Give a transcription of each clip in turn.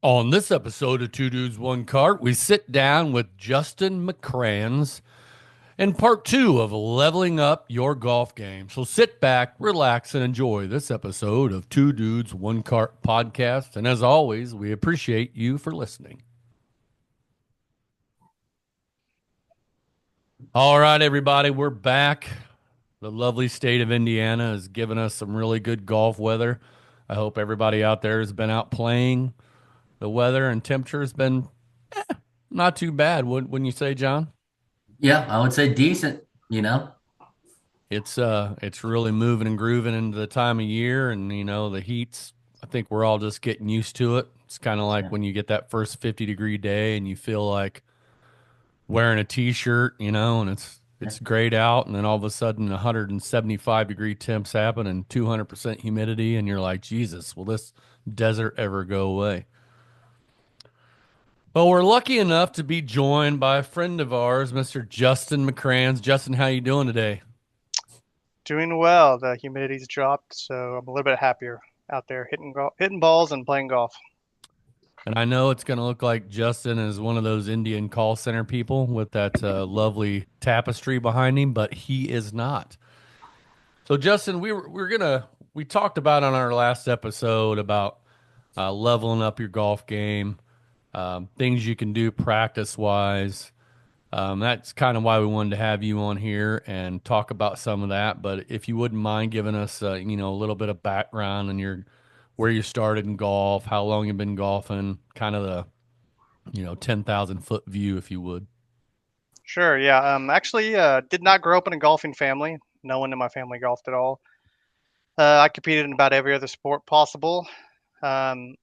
On this episode of Two Dudes, One Cart, we sit down with Justin Maikranz in part two of leveling up your golf game. So sit back, relax, and enjoy this episode of Two Dudes, One Cart podcast. And as always, we appreciate you for listening. All right, everybody, we're back. The lovely state of Indiana has given us some really good golf weather. I hope everybody out there has been out playing. The weather and temperature has been not too bad, wouldn't you say, John? Yeah, I would say decent. It's really moving and grooving into the time of year, and the heat's, I think we're all just getting used to it. It's kind of like Yeah. when you get that first 50-degree day and you feel like wearing a t-shirt, and it's Yeah. it's grayed out, and then all of a sudden 175-degree temps happen and 200% humidity, and you're like, Jesus, will this desert ever go away? But we're lucky enough to be joined by a friend of ours, Mr. Justin Maikranz. Justin, how you doing today? Doing well. The humidity's dropped, so I'm a little bit happier out there hitting balls and playing golf. And I know it's going to look like Justin is one of those Indian call center people with that lovely tapestry behind him, but he is not. So, Justin, we talked about on our last episode about leveling up your golf game, things you can do practice wise. That's kind of why we wanted to have you on here and talk about some of that. But if you wouldn't mind giving us, a little bit of background and where you started in golf, how long you've been golfing, kind of the 10,000 foot view, if you would. Sure, yeah. Actually, did not grow up in a golfing family. No one in my family golfed at all. I competed in about every other sport possible. I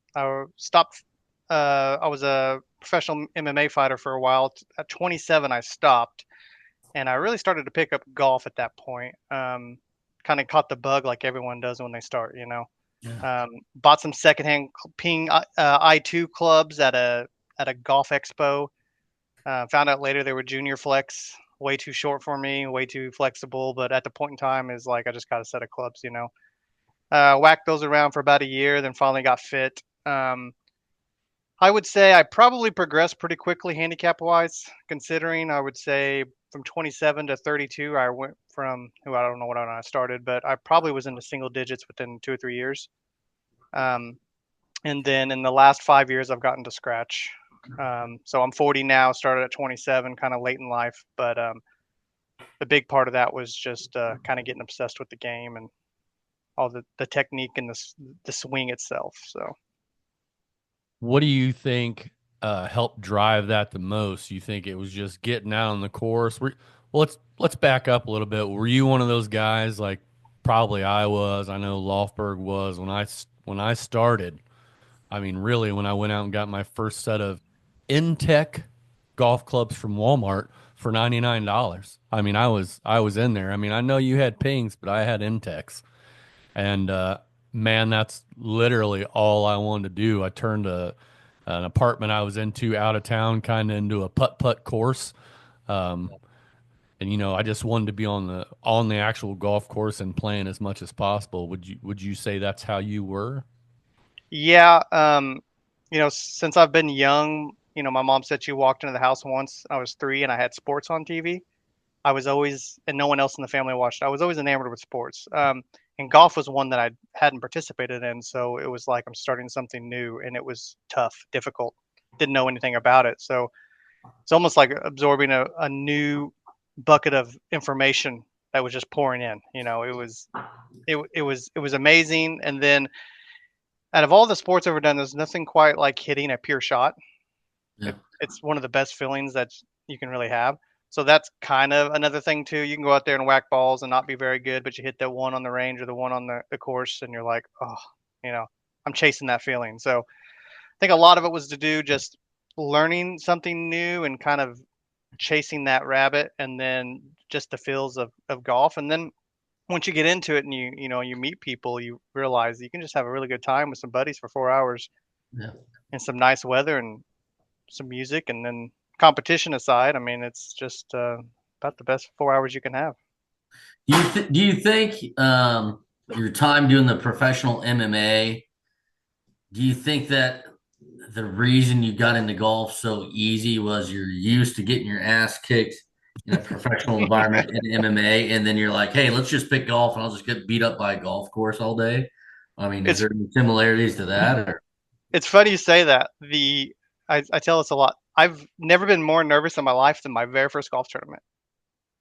stopped. I was a professional MMA fighter for a while. At 27, I stopped, and I really started to pick up golf at that point. Kind of caught the bug like everyone does when they start. Yeah. Bought some secondhand Ping I2 clubs at a golf expo. Found out later they were junior flex, way too short for me, way too flexible. But at the point in time, is like I just got a set of clubs. Whacked those around for about a year, then finally got fit. I would say I probably progressed pretty quickly handicap wise, considering I would say from 27 to 32, I went from who I don't know what I started, but I probably was into single digits within 2 or 3 years. Um, and then in the last 5 years, I've gotten to scratch. So I'm 40 now, started at 27, kind of late in life, but the big part of that was just kind of getting obsessed with the game and all the technique and the swing itself. So What do you think helped drive that the most? You think it was just getting out on the course? Well, let's back up a little bit. Were you one of those guys like probably I was? I know Lofberg was when I started. I mean, really, when I went out and got my first set of Intech golf clubs from Walmart for $99. I mean, I was in there. I mean, I know you had pings, but I had Intex. And man, that's literally all I wanted to do. I turned an apartment I was into out of town kind of into a putt putt course. Um, and I just wanted to be on the actual golf course and playing as much as possible. Would you say that's how you were? yeah, since I've been young, my mom said she walked into the house once. I was 3 and I had sports on TV. I was always, and no one else in the family watched. I was always enamored with sports. And golf was one that I hadn't participated in, so it was like I'm starting something new, and it was tough, difficult. Didn't know anything about it, so it's almost like absorbing a new bucket of information that was just pouring in. It was amazing. And then out of all the sports I've ever done, there's nothing quite like hitting a pure shot. Yeah. It's one of the best feelings that you can really have. So that's kind of another thing too. You can go out there and whack balls and not be very good, but you hit the one on the range or the one on the course, and you're like, oh, you know, I'm chasing that feeling. So I think a lot of it was to do just learning something new and kind of chasing that rabbit, and then just the feels of golf. And then once you get into it and you meet people, you realize you can just have a really good time with some buddies for 4 hours Yeah. in some nice weather and some music. And then competition aside, I mean, it's just about the best 4 hours you can have. Do you think your time doing the professional MMA, do you think that the reason you got into golf so easy was you're used to getting your ass kicked in a professional environment in MMA, and then you're like, hey, let's just pick golf, and I'll just get beat up by a golf course all day. I mean, is It's there any similarities to that? Or it's funny you say that. I tell this a lot. I've never been more nervous in my life than my very first golf tournament.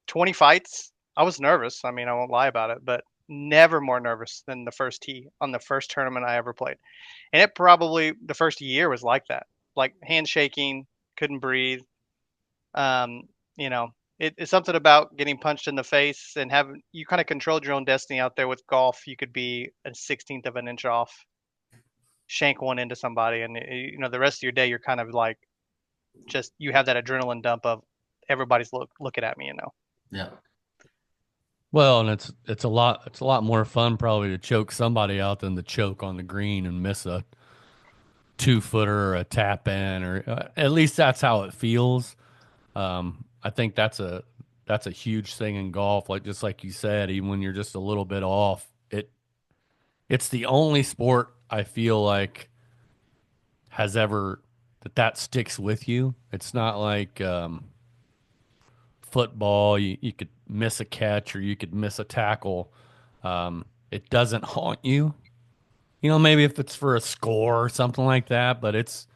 20 fights. I was nervous. I mean, I won't lie about it, but never more nervous than the first tee on the first tournament I ever played. And it probably the first year was like that, like handshaking, couldn't breathe. Um, you know, it's something about getting punched in the face and having you kind of controlled your own destiny out there with golf. You could be a 16th of an inch off, shank one into somebody, and the rest of your day you're kind of like just you have that adrenaline dump of everybody's looking at me. yeah, Well, and it's a lot more fun probably to choke somebody out than to choke on the green and miss a 2 footer or a tap in, or at least that's how it feels. I think that's a huge thing in golf. Like just like you said, even when you're just a little bit off, it's the only sport I feel like has ever that sticks with you. It's not like football. You could miss a catch or you could miss a tackle. It doesn't haunt you. Maybe if it's for a score or something like that, but it's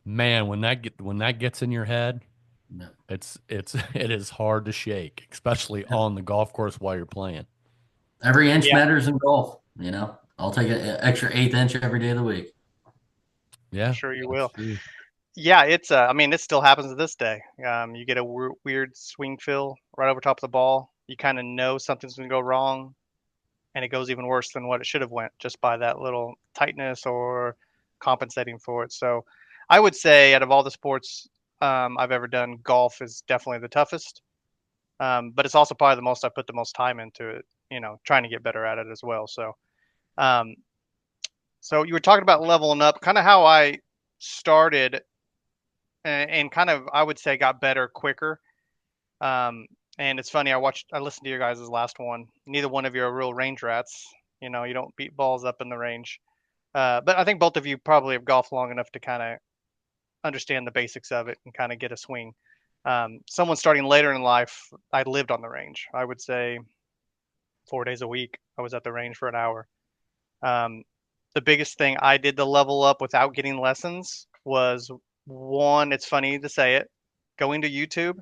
man, when that gets in your head, yeah. it is hard to shake, especially on the golf course while you're playing. Every inch Yeah, matters in golf. I'll take an extra eighth inch every day of the week. I'm Yeah, sure you that's will. true. Yeah, it's I mean, it still happens to this day. You get a weird swing feel right over top of the ball. You kind of know something's going to go wrong, and it goes even worse than what it should have went just by that little tightness or compensating for it. So, I would say out of all the sports I've ever done, golf is definitely the toughest. But it's also probably the most I put the most time into it. Trying to get better at it as well. Um, so you were talking about leveling up, kind of how I started and kind of I would say got better quicker. Um, and it's funny, I listened to your guys' last one. Neither one of you are real range rats. You don't beat balls up in the range. But I think both of you probably have golfed long enough to kind of understand the basics of it and kind of get a swing. Someone starting later in life, I lived on the range. I would say 4 days a week. I was at the range for an hour. Um, the biggest thing I did to level up without getting lessons was one, it's funny to say it, going to YouTube.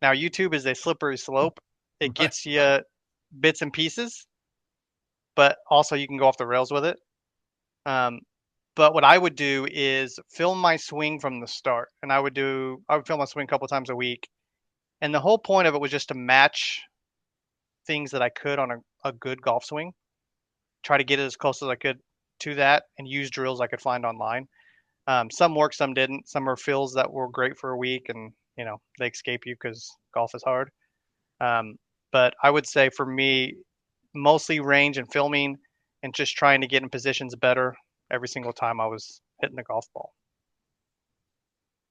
Now, YouTube is a slippery slope. It gets you bits and pieces, but also you can go off the rails with it. Um, but what I would do is film my swing from the start, and I would film my swing a couple times a week, and the whole point of it was just to match things that I could on a good golf swing, try to get it as close as I could to that, and use drills I could find online. Some worked, some didn't. Some are fills that were great for a week, and they escape you because golf is hard. Um, but I would say for me, mostly range and filming, and just trying to get in positions better every single time I was hitting the golf ball.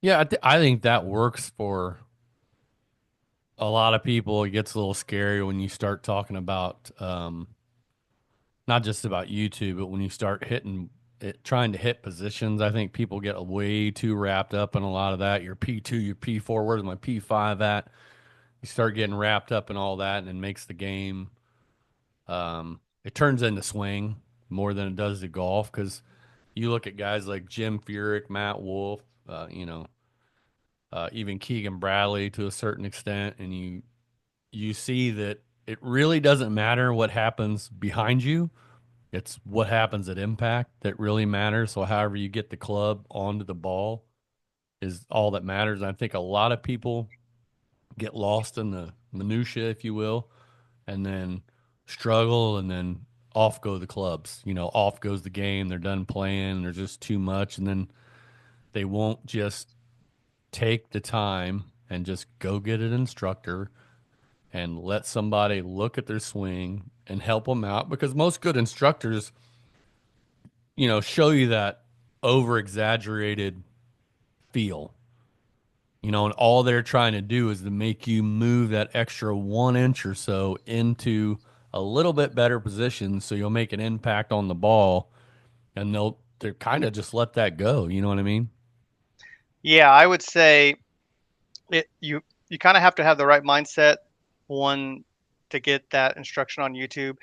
Yeah, I think that works for a lot of people. It gets a little scary when you start talking about not just about YouTube, but when you start hitting it, trying to hit positions. I think people get way too wrapped up in a lot of that. Your P2, your P4, where's my P5 at? You start getting wrapped up in all that, and it makes the game. It turns into swing more than it does to golf because you look at guys like Jim Furyk, Matt Wolf, even Keegan Bradley to a certain extent, and you see that it really doesn't matter what happens behind you. It's what happens at impact that really matters. So however you get the club onto the ball is all that matters. And I think a lot of people get lost in the minutia, if you will, and then struggle, and then off go the clubs. Off goes the game. They're done playing. There's just too much, and then they won't just take the time and just go get an instructor and let somebody look at their swing and help them out because most good instructors, show you that over exaggerated feel, and all they're trying to do is to make you move that extra 1 inch or so into a little bit better position so you'll make an impact on the ball, and to kind of just let that go. You know what I mean? Yeah, I would say you kind of have to have the right mindset. One, to get that instruction on YouTube,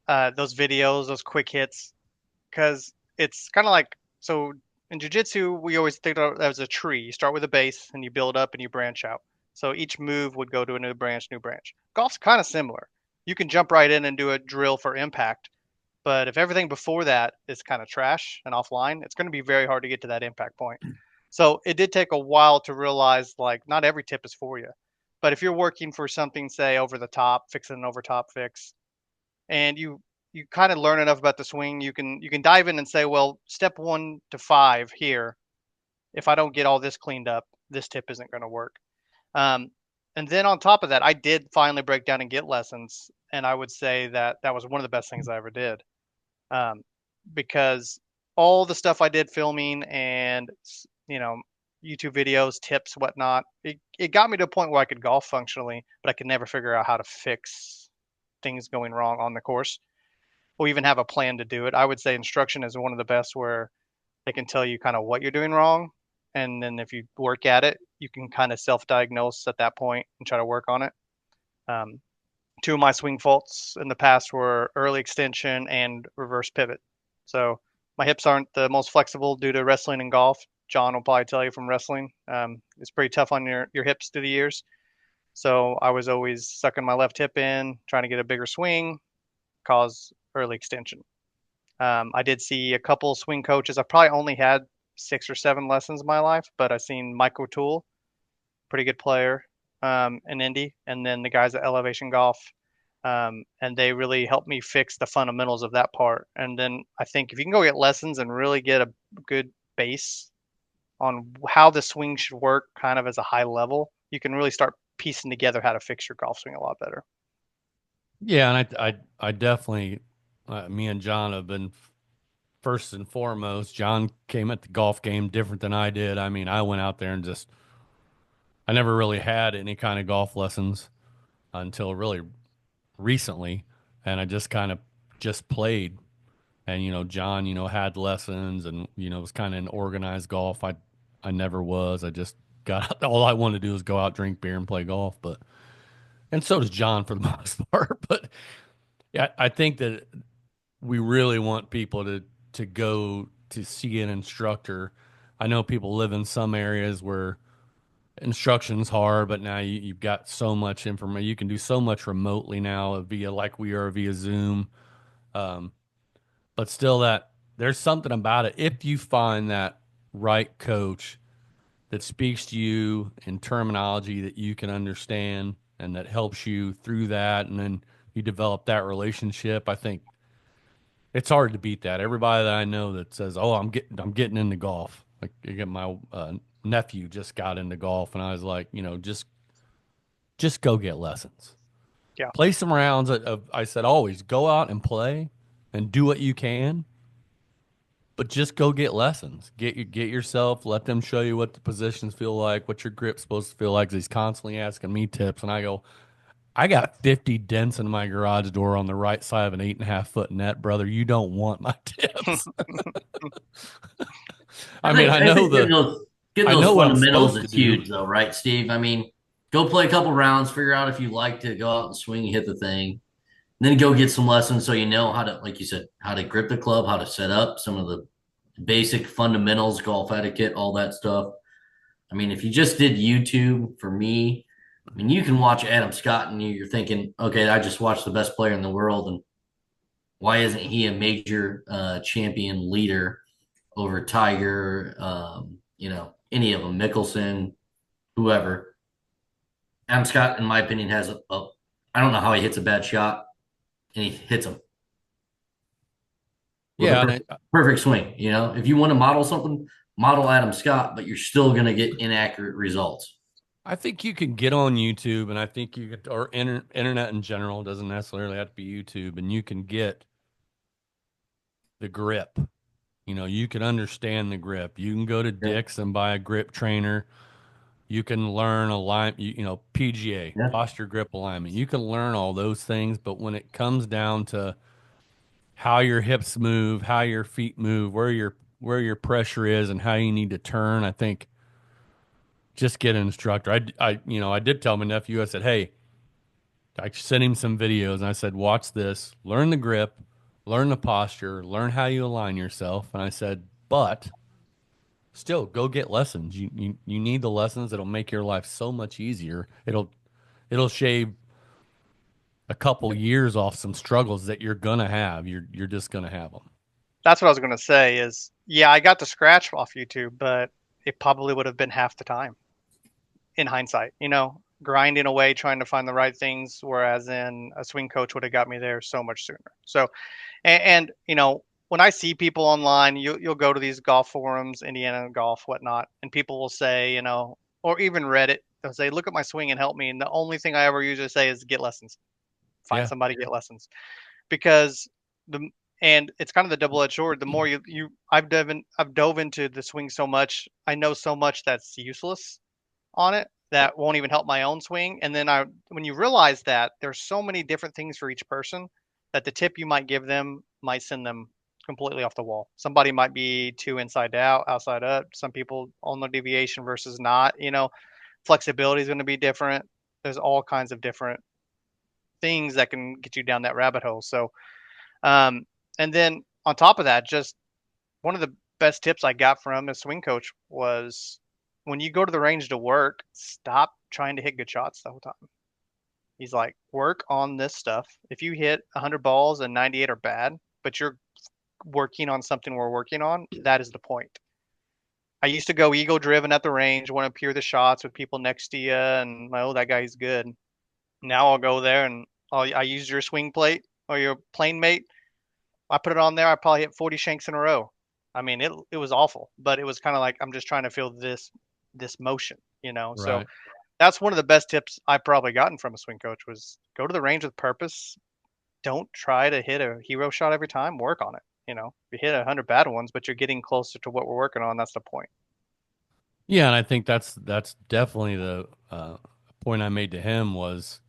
those videos, those quick hits, because it's kind of like, so in jujitsu we always think of it as a tree. You start with a base and you build up and you branch out. So each move would go to a new branch, new branch. Golf's kind of similar. You can jump right in and do a drill for impact, but if everything before that is kind of trash and offline, it's going to be very hard to get to that impact point. So it did take a while to realize, like, not every tip is for you. But if you're working for something, say over the top, fixing an over top fix, and you kind of learn enough about the swing, you can dive in and say, well, step 1 to 5 here. If I don't get all this cleaned up, this tip isn't going to work. Um, and then on top of that, I did finally break down and get lessons, and I would say that that was one of the best things I ever did, um, because all the stuff I did filming and you know YouTube videos, tips, whatnot, it got me to a point where I could golf functionally, but I could never figure out how to fix things going wrong on the course or even have a plan to do it. I would say instruction is one of the best where they can tell you kind of what you're doing wrong. And then if you work at it, you can kind of self diagnose at that point and try to work on it. Um, Two of my swing faults in the past were early extension and reverse pivot. So my hips aren't the most flexible due to wrestling and golf. John will probably tell you from wrestling. It's pretty tough on your hips through the years. So I was always sucking my left hip in, trying to get a bigger swing, cause early extension. I did see a couple swing coaches. I probably only had 6 or 7 lessons in my life, but I've seen Michael Toole, pretty good player, in Indy, and then the guys at Elevation Golf, and they really helped me fix the fundamentals of that part. And then I think if you can go get lessons and really get a good base on how the swing should work, kind of as a high level, you can really start piecing together how to fix your golf swing a lot better. Yeah, and I definitely, me and John have been first and foremost. John came at the golf game different than I did. I mean, I went out there and just, I never really had any kind of golf lessons until really recently, and I just kind of just played. And John, had lessons, and was kind of an organized golf. I never was. I just got out, all I wanted to do was go out, drink beer, and play golf. But and so does John for the most part. But yeah, I think that we really want people to go to see an instructor. I know people live in some areas where instruction's hard, but now you've got so much information. You can do so much remotely now via like we are via Zoom. Um, but still, that there's something about it. If you find that right coach that speaks to you in terminology that you can understand and that helps you through that, and then you develop that relationship, I think it's hard to beat that. Everybody that I know that says, "Oh, I'm getting into golf." Like, I get my nephew just got into golf, and I was like, just go get lessons. Yeah. Play some rounds. I said always go out and play, and do what you can, but just go get lessons. Get yourself. Let them show you what the positions feel like, what your grip's supposed to feel like. 'Cause he's constantly asking me tips, and I go, I got 50 dents in my garage door on the right side of an 8.5 foot net, brother. You don't want my tips. I mean, I think getting I those know what I'm fundamentals supposed to is do. huge, though, right, Steve? I mean, go play a couple rounds, figure out if you like to go out and swing and hit the thing, and then go get some lessons so you know how to, like you said, how to grip the club, how to set up, some of the basic fundamentals, golf etiquette, all that stuff. I mean, if you just did YouTube for me, I mean, you can watch Adam Scott and you're thinking, okay, I just watched the best player in the world, and why isn't he a major champion leader over Tiger? Any of them, Mickelson, whoever. Adam Scott, in my opinion, has I don't know how he hits a bad shot, and he hits them with a Yeah, and perfect swing. If you want to model something, model Adam Scott, but you're still going to get inaccurate results. I think you can get on YouTube, and I think you get, or internet in general, doesn't necessarily have to be YouTube, and you can get the grip. You can understand the grip. You can go to Yeah, Dick's and buy a grip trainer. You can learn PGA, yeah, posture grip alignment. You can learn all those things, but when it comes down to how your hips move, how your feet move, where your pressure is, and how you need to turn. I think just get an instructor. I did tell my nephew. I said, hey, I sent him some videos, and I said, watch this, learn the grip, learn the posture, learn how you align yourself. And I said, but still, go get lessons. You need the lessons. It'll make your life so much easier. It'll shave a couple years off some struggles that you're gonna have. You're just gonna have them. That's what I was going to say is, yeah, I got the scratch off YouTube, but it probably would have been half the time in hindsight, grinding away, trying to find the right things. Whereas in a swing coach would have got me there so much sooner. So, and when I see people online, you'll go to these golf forums, Indiana golf, whatnot, and people will say, or even Reddit, they'll say, look at my swing and help me. And the only thing I ever usually say is get lessons, find Yeah, somebody, get lessons, because the and it's kind of the double-edged sword. The more I've dove into the swing so much, I know so much that's useless on it that won't even help my own swing. And then when you realize that there's so many different things for each person, that the tip you might give them might send them completely off the wall. Somebody might be too inside out, outside up. Some people on the deviation versus not. Flexibility is going to be different. There's all kinds of different things that can get you down that rabbit hole. So, um, and then on top of that, just one of the best tips I got from a swing coach was when you go to the range to work, stop trying to hit good shots the whole time. He's like, work on this stuff. If you hit 100 balls and 98 are bad, but you're working on something we're working on, that is the point. I used to go ego driven at the range, want to peer the shots with people next to you, and oh, that guy's good. Now I'll go there and I use your swing plate or your plane mate. I put it on there. I probably hit 40 shanks in a row. I mean, it was awful, but it was kind of like I'm just trying to feel this motion. So right. that's one of the best tips I've probably gotten from a swing coach was go to the range with purpose. Don't try to hit a hero shot every time. Work on it. You hit 100 bad ones, but you're getting closer to what we're working on. That's the point. Yeah, and I think that's definitely the point I made to him was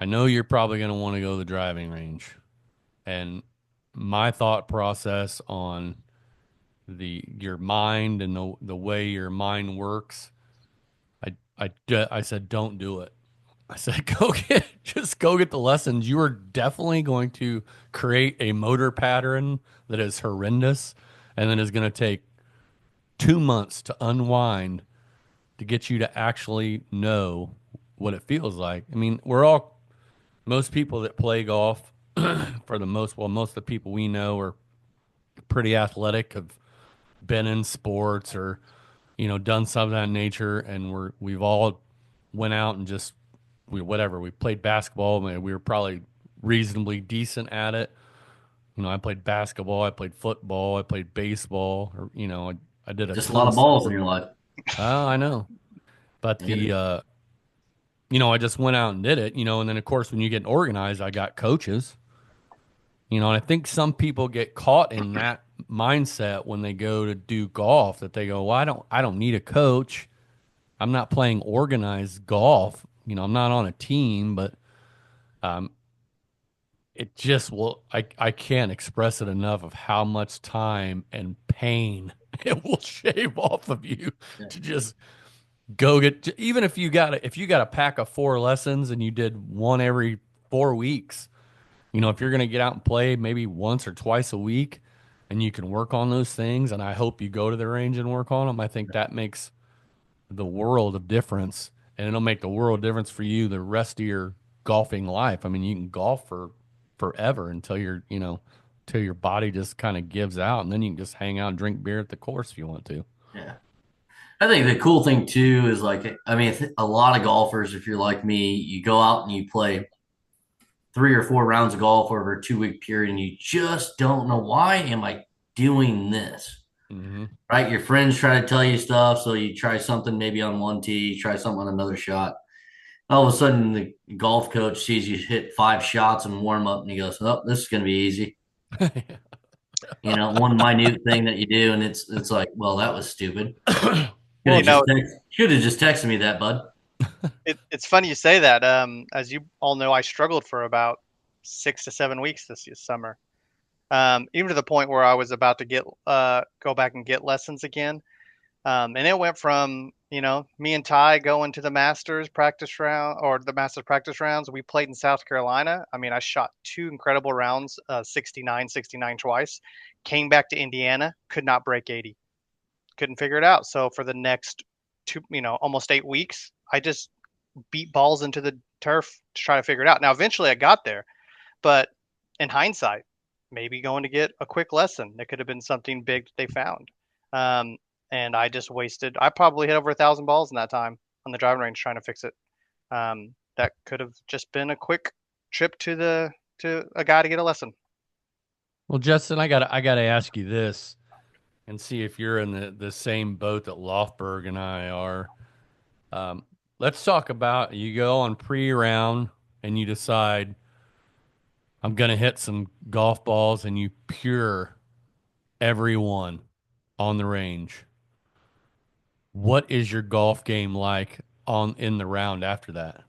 I know you're probably going to want to go to the driving range, and my thought process on your mind and the way your mind works, I said don't do it. I said go get the lessons. You are definitely going to create a motor pattern that is horrendous, and then is going to take 2 months to unwind to get you to actually know what it feels like. I mean, most people that play golf, most of the people we know are pretty athletic, have been in sports or, done something of that nature. And we've all went out and just, we played basketball. We were probably reasonably decent at it. I played basketball, I played football, I played baseball, or, I did a Just a ton lot of of stuff. balls in your life. Oh, I know. But I just went out and did it, and then of course when you get organized, I got coaches, and I think some people get caught in that mindset when they go to do golf that they go, well, I don't need a coach. I'm not playing organized golf. I'm not on a team, but um, it just will, I can't express it enough of how much time and pain it will shave off of you Yeah. to just go get, even if you got a pack of 4 lessons and you did one every 4 weeks, if you're going to get out and play maybe once or twice a week and you can work on those things, and I hope you go to the range and work on them, I think that makes the world of difference, and it'll make the world of difference for you the rest of your golfing life. I mean, you can golf for forever until your body just kind of gives out, and then you can just hang out and drink beer at the course if you want to. Yeah. I think the cool thing too is like, I mean, a lot of golfers, if you're like me, you go out and you play 3 or 4 rounds of golf over a 2 week period, and you just don't know why am I doing this, Hmm. right? Your friends try to tell you stuff, so you try something maybe on one tee, try something on another shot. All of a sudden, the golf coach sees you hit 5 shots and warm up, and he goes, "Oh, this is going to be easy." One minute thing that you do, and it's like, well, that was stupid. Should Well, have just texted me that, bud. it's funny you say that. As you all know, I struggled for about 6 to 7 weeks this summer. even to the point where I was about to go back and get lessons again. And it went from, me and Ty going to the Masters practice round or the Masters practice rounds. We played in South Carolina. I mean, I shot two incredible rounds, 69, 69 twice. Came back to Indiana, could not break 80. Couldn't figure it out. So for the next almost 8 weeks, I just beat balls into the turf to try to figure it out. Now, eventually I got there, but in hindsight, maybe going to get a quick lesson. That could have been something big that they found. Um, and I just wasted. I probably hit over 1,000 balls in that time on the driving range trying to fix it. That could have just been a quick trip to a guy to get a lesson. Well, Justin, I gotta ask you this and see if you're in the same boat that Lofberg and I are. Um, let's talk about you go on pre-round and you decide I'm gonna hit some golf balls and you pure every one on the range. What is your golf game like on in the round after that?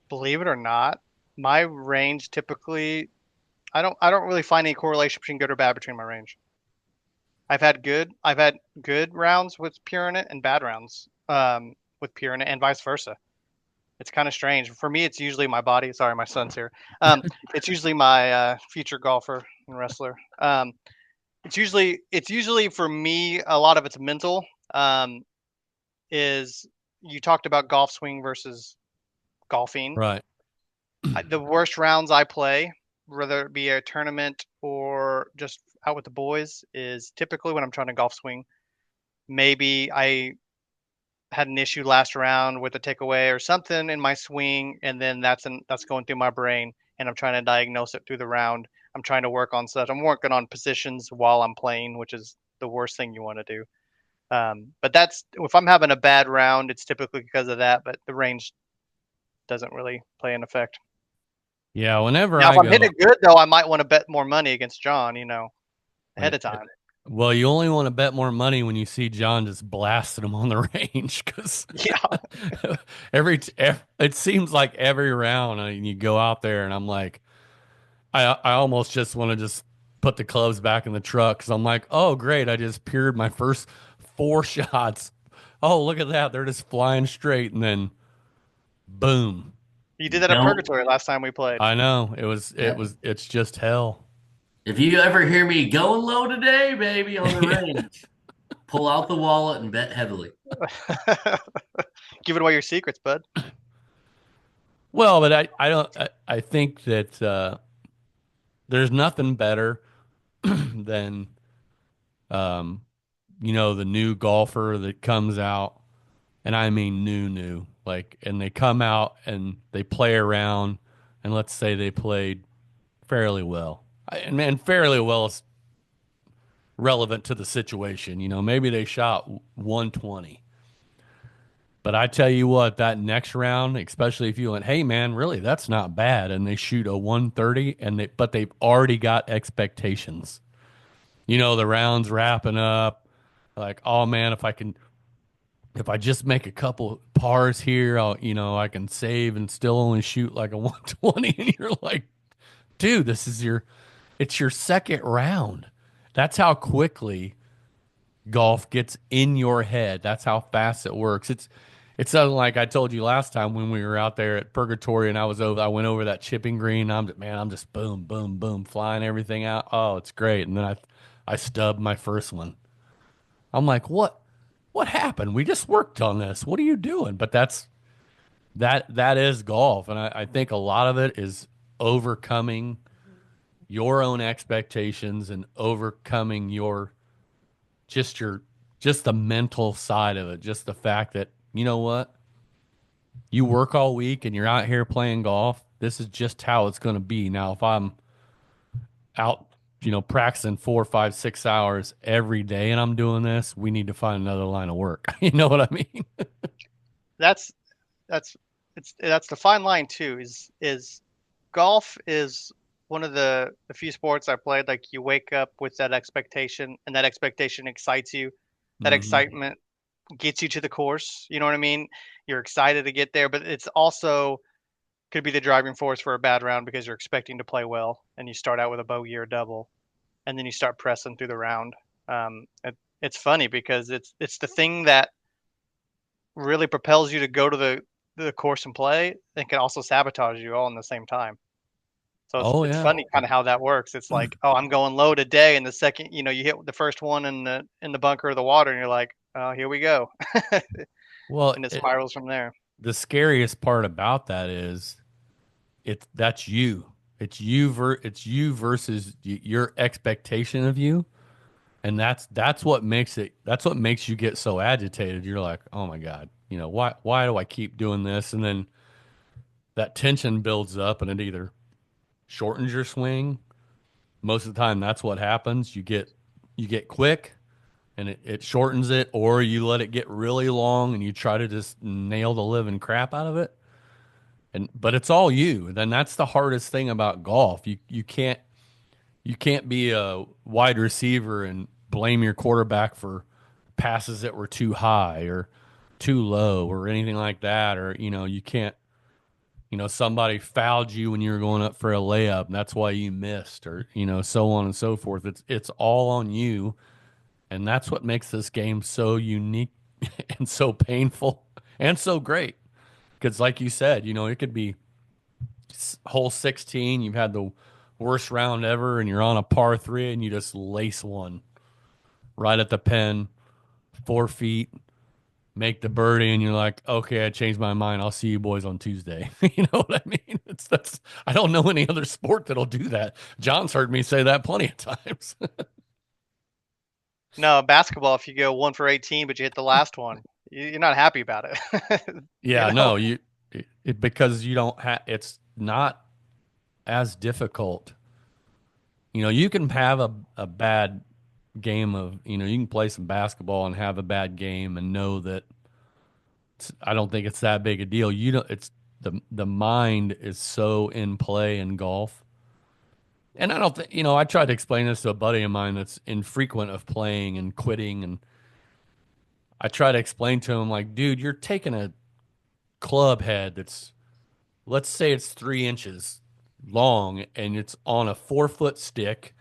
Believe it or not, my range typically I don't really find any correlation between good or bad between my range. I've had good rounds with pure in it and bad rounds with pure in it and vice versa. It's kind of strange. For me, it's usually my body. Sorry, my son's here. It's usually my future golfer and wrestler. It's usually for me a lot of it's mental. Is you talked about golf swing versus golfing. Right. The worst rounds I play, whether it be a tournament or just out with the boys, is typically when I'm trying to golf swing. Maybe I had an issue last round with a takeaway or something in my swing, and then that's going through my brain, and I'm trying to diagnose it through the round. I'm trying to work on stuff. I'm working on positions while I'm playing, which is the worst thing you want to do. But that's if I'm having a bad round, it's typically because of that. But the range doesn't really play an effect. Yeah, whenever Now, if I I'm go, hitting good though, I might want to bet more money against John, yeah, ahead of time. well, you only want to bet more money when you see John just blasting him on the range because Yeah, it seems like every round you go out there and I'm like I almost just want to just put the clubs back in the truck because I'm like, oh great, I just pured my first four shots. Oh look at that, they're just flying straight and then boom. you did that at Don't. Purgatory last time we played. I know Yeah. it's just hell. If you ever hear me going low today, baby, on the range, pull out the wallet and bet heavily. Giving away your secrets, bud. Well, but I don't I think that there's nothing better than um, the new golfer that comes out, and I mean new, like, and they come out and they play around, and let's say they played fairly well. And man, fairly well is relevant to the situation. Maybe they shot 120. But I tell you what, that next round, especially if you went, hey man, really, that's not bad, and they shoot a 130, but they've already got expectations. The round's wrapping up. Like, oh man, if I just make a couple pars here, I can save and still only shoot like a 120. And you're like, dude, it's your second round. That's how quickly golf gets in your head. That's how fast it works. It's something like I told you last time when we were out there at Purgatory and I went over that chipping green. I'm just boom, boom, boom, flying everything out. Oh, it's great. And then I stubbed my first one. I'm like, what happened? We just worked on this. What are you doing? But that is golf. And I think a lot of it is overcoming your own expectations and overcoming your just the mental side of it. Just the fact that, you know what? You work all week and you're out here playing golf. This is just how it's going to be. Now, if I'm out, practicing 4, 5, 6 hours every day and I'm doing this, we need to find another line of work. You know what I mean? That's that's that's the fine line too. Is golf is one of the few sports I played. Like you wake up with that expectation, and that expectation excites you. That Hmm. excitement gets you to the course. You know what I mean? You're excited to get there, but it's also could be the driving force for a bad round because you're expecting to play well and you start out with a bogey or double, and then you start pressing through the round. It's funny because it's the thing that really propels you to go to the course and play, and can also sabotage you all in the same time. So Oh it's yeah. funny kind of how that works. It's like, oh, I'm going low today, and the second you hit the first one in the bunker of the water, and you're like, oh, here we go, Well, and it spirals from there. the scariest part about that is that's you. It's you versus your expectation of you, and that's what makes it. That's what makes you get so agitated. You're like, oh my god, why do I keep doing this? And then that tension builds up, and it either shortens your swing. Most of the time, that's what happens. You get quick, and it shortens it, or you let it get really long, and you try to just nail the living crap out of it. But it's all you. Then that's the hardest thing about golf. You can't be a wide receiver and blame your quarterback for passes that were too high or too low or anything like that. Or you can't. Somebody fouled you when you were going up for a layup, and that's why you missed, or so on and so forth. It's all on you, and that's what makes this game so unique and so painful and so great. Because, like you said, it could be hole 16, you've had the worst round ever, and you're on a par three, and you just lace one right at the pin, 4 feet, make the birdie, and you're like, okay, I changed my mind. I'll see you boys on Tuesday. You know what I mean? I don't know any other sport that'll do that. John's heard me say that plenty of times. No, basketball, if you go 1 for 18, but you hit the last one, you're not happy about it. you Yeah, know, no, because you don't have, it's not as difficult. You can have a bad game of, you can play some basketball and have a bad game and know that I don't think it's that big a deal. It's the mind is so in play in golf. And I don't think, I tried to explain this to a buddy of mine that's infrequent of playing and quitting. And I try to explain to him, like, dude, you're taking a club head that's, let's say it's 3 inches long and it's on a 4 foot stick.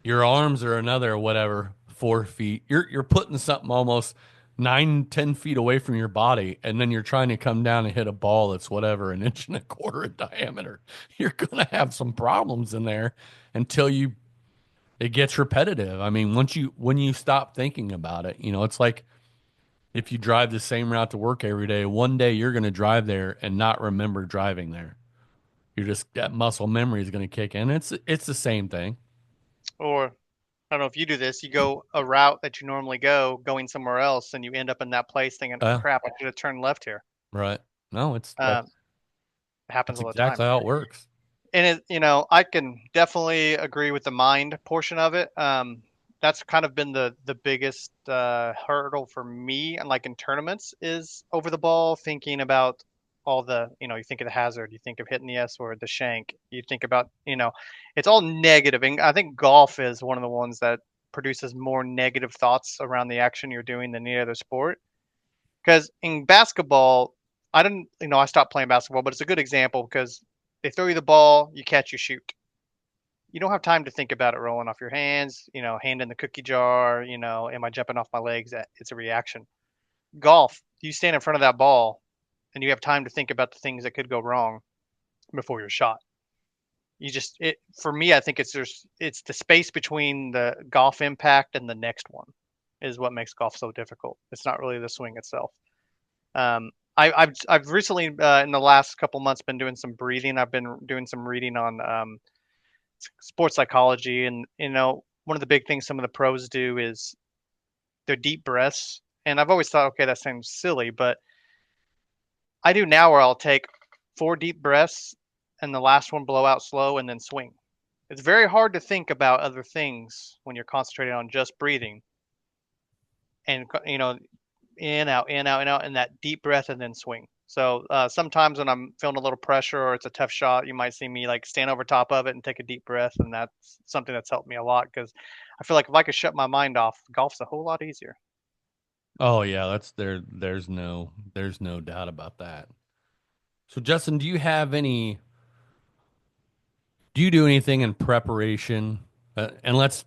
Your arms are another whatever 4 feet. You're putting something almost 9, 10 feet away from your body, and then you're trying to come down and hit a ball that's whatever an inch and a quarter in diameter. You're gonna have some problems in there until it gets repetitive. I mean, when you stop thinking about it, it's like if you drive the same route to work every day, one day you're gonna drive there and not remember driving there. You're just that muscle memory is gonna kick in. It's the same thing. or I don't know if you do this. You go a route that you normally go, going somewhere else, and you end up in that place thinking, Uh, "Crap, I should have turned left here." right. No, it's Um, that's it happens That's all the time. exactly how it works. And I can definitely agree with the mind portion of it. That's kind of been the biggest hurdle for me, and like in tournaments, is over the ball, thinking about all you think of the hazard, you think of hitting the S or the shank, you think about, it's all negative. And I think golf is one of the ones that produces more negative thoughts around the action you're doing than any other sport. Because in basketball, I didn't, I stopped playing basketball, but it's a good example because they throw you the ball, you catch, you shoot. You don't have time to think about it rolling off your hands, hand in the cookie jar, am I jumping off my legs? It's a reaction. Golf, you stand in front of that ball and you have time to think about the things that could go wrong before your shot. For me, I think it's the space between the golf impact and the next one is what makes golf so difficult. It's not really the swing itself. I've recently in the last couple months been doing some breathing. I've been doing some reading on sports psychology, and one of the big things some of the pros do is their deep breaths. And I've always thought, okay, that seems silly, but I do now where I'll take 4 deep breaths and the last one blow out slow and then swing. It's very hard to think about other things when you're concentrating on just breathing and in, out, in, out, in, out, and that deep breath and then swing. So sometimes when I'm feeling a little pressure or it's a tough shot, you might see me like stand over top of it and take a deep breath, and that's something that's helped me a lot because I feel like if I could shut my mind off, golf's a whole lot easier. Oh yeah, that's there. There's no doubt about that. So Justin, do you do anything in preparation? And let's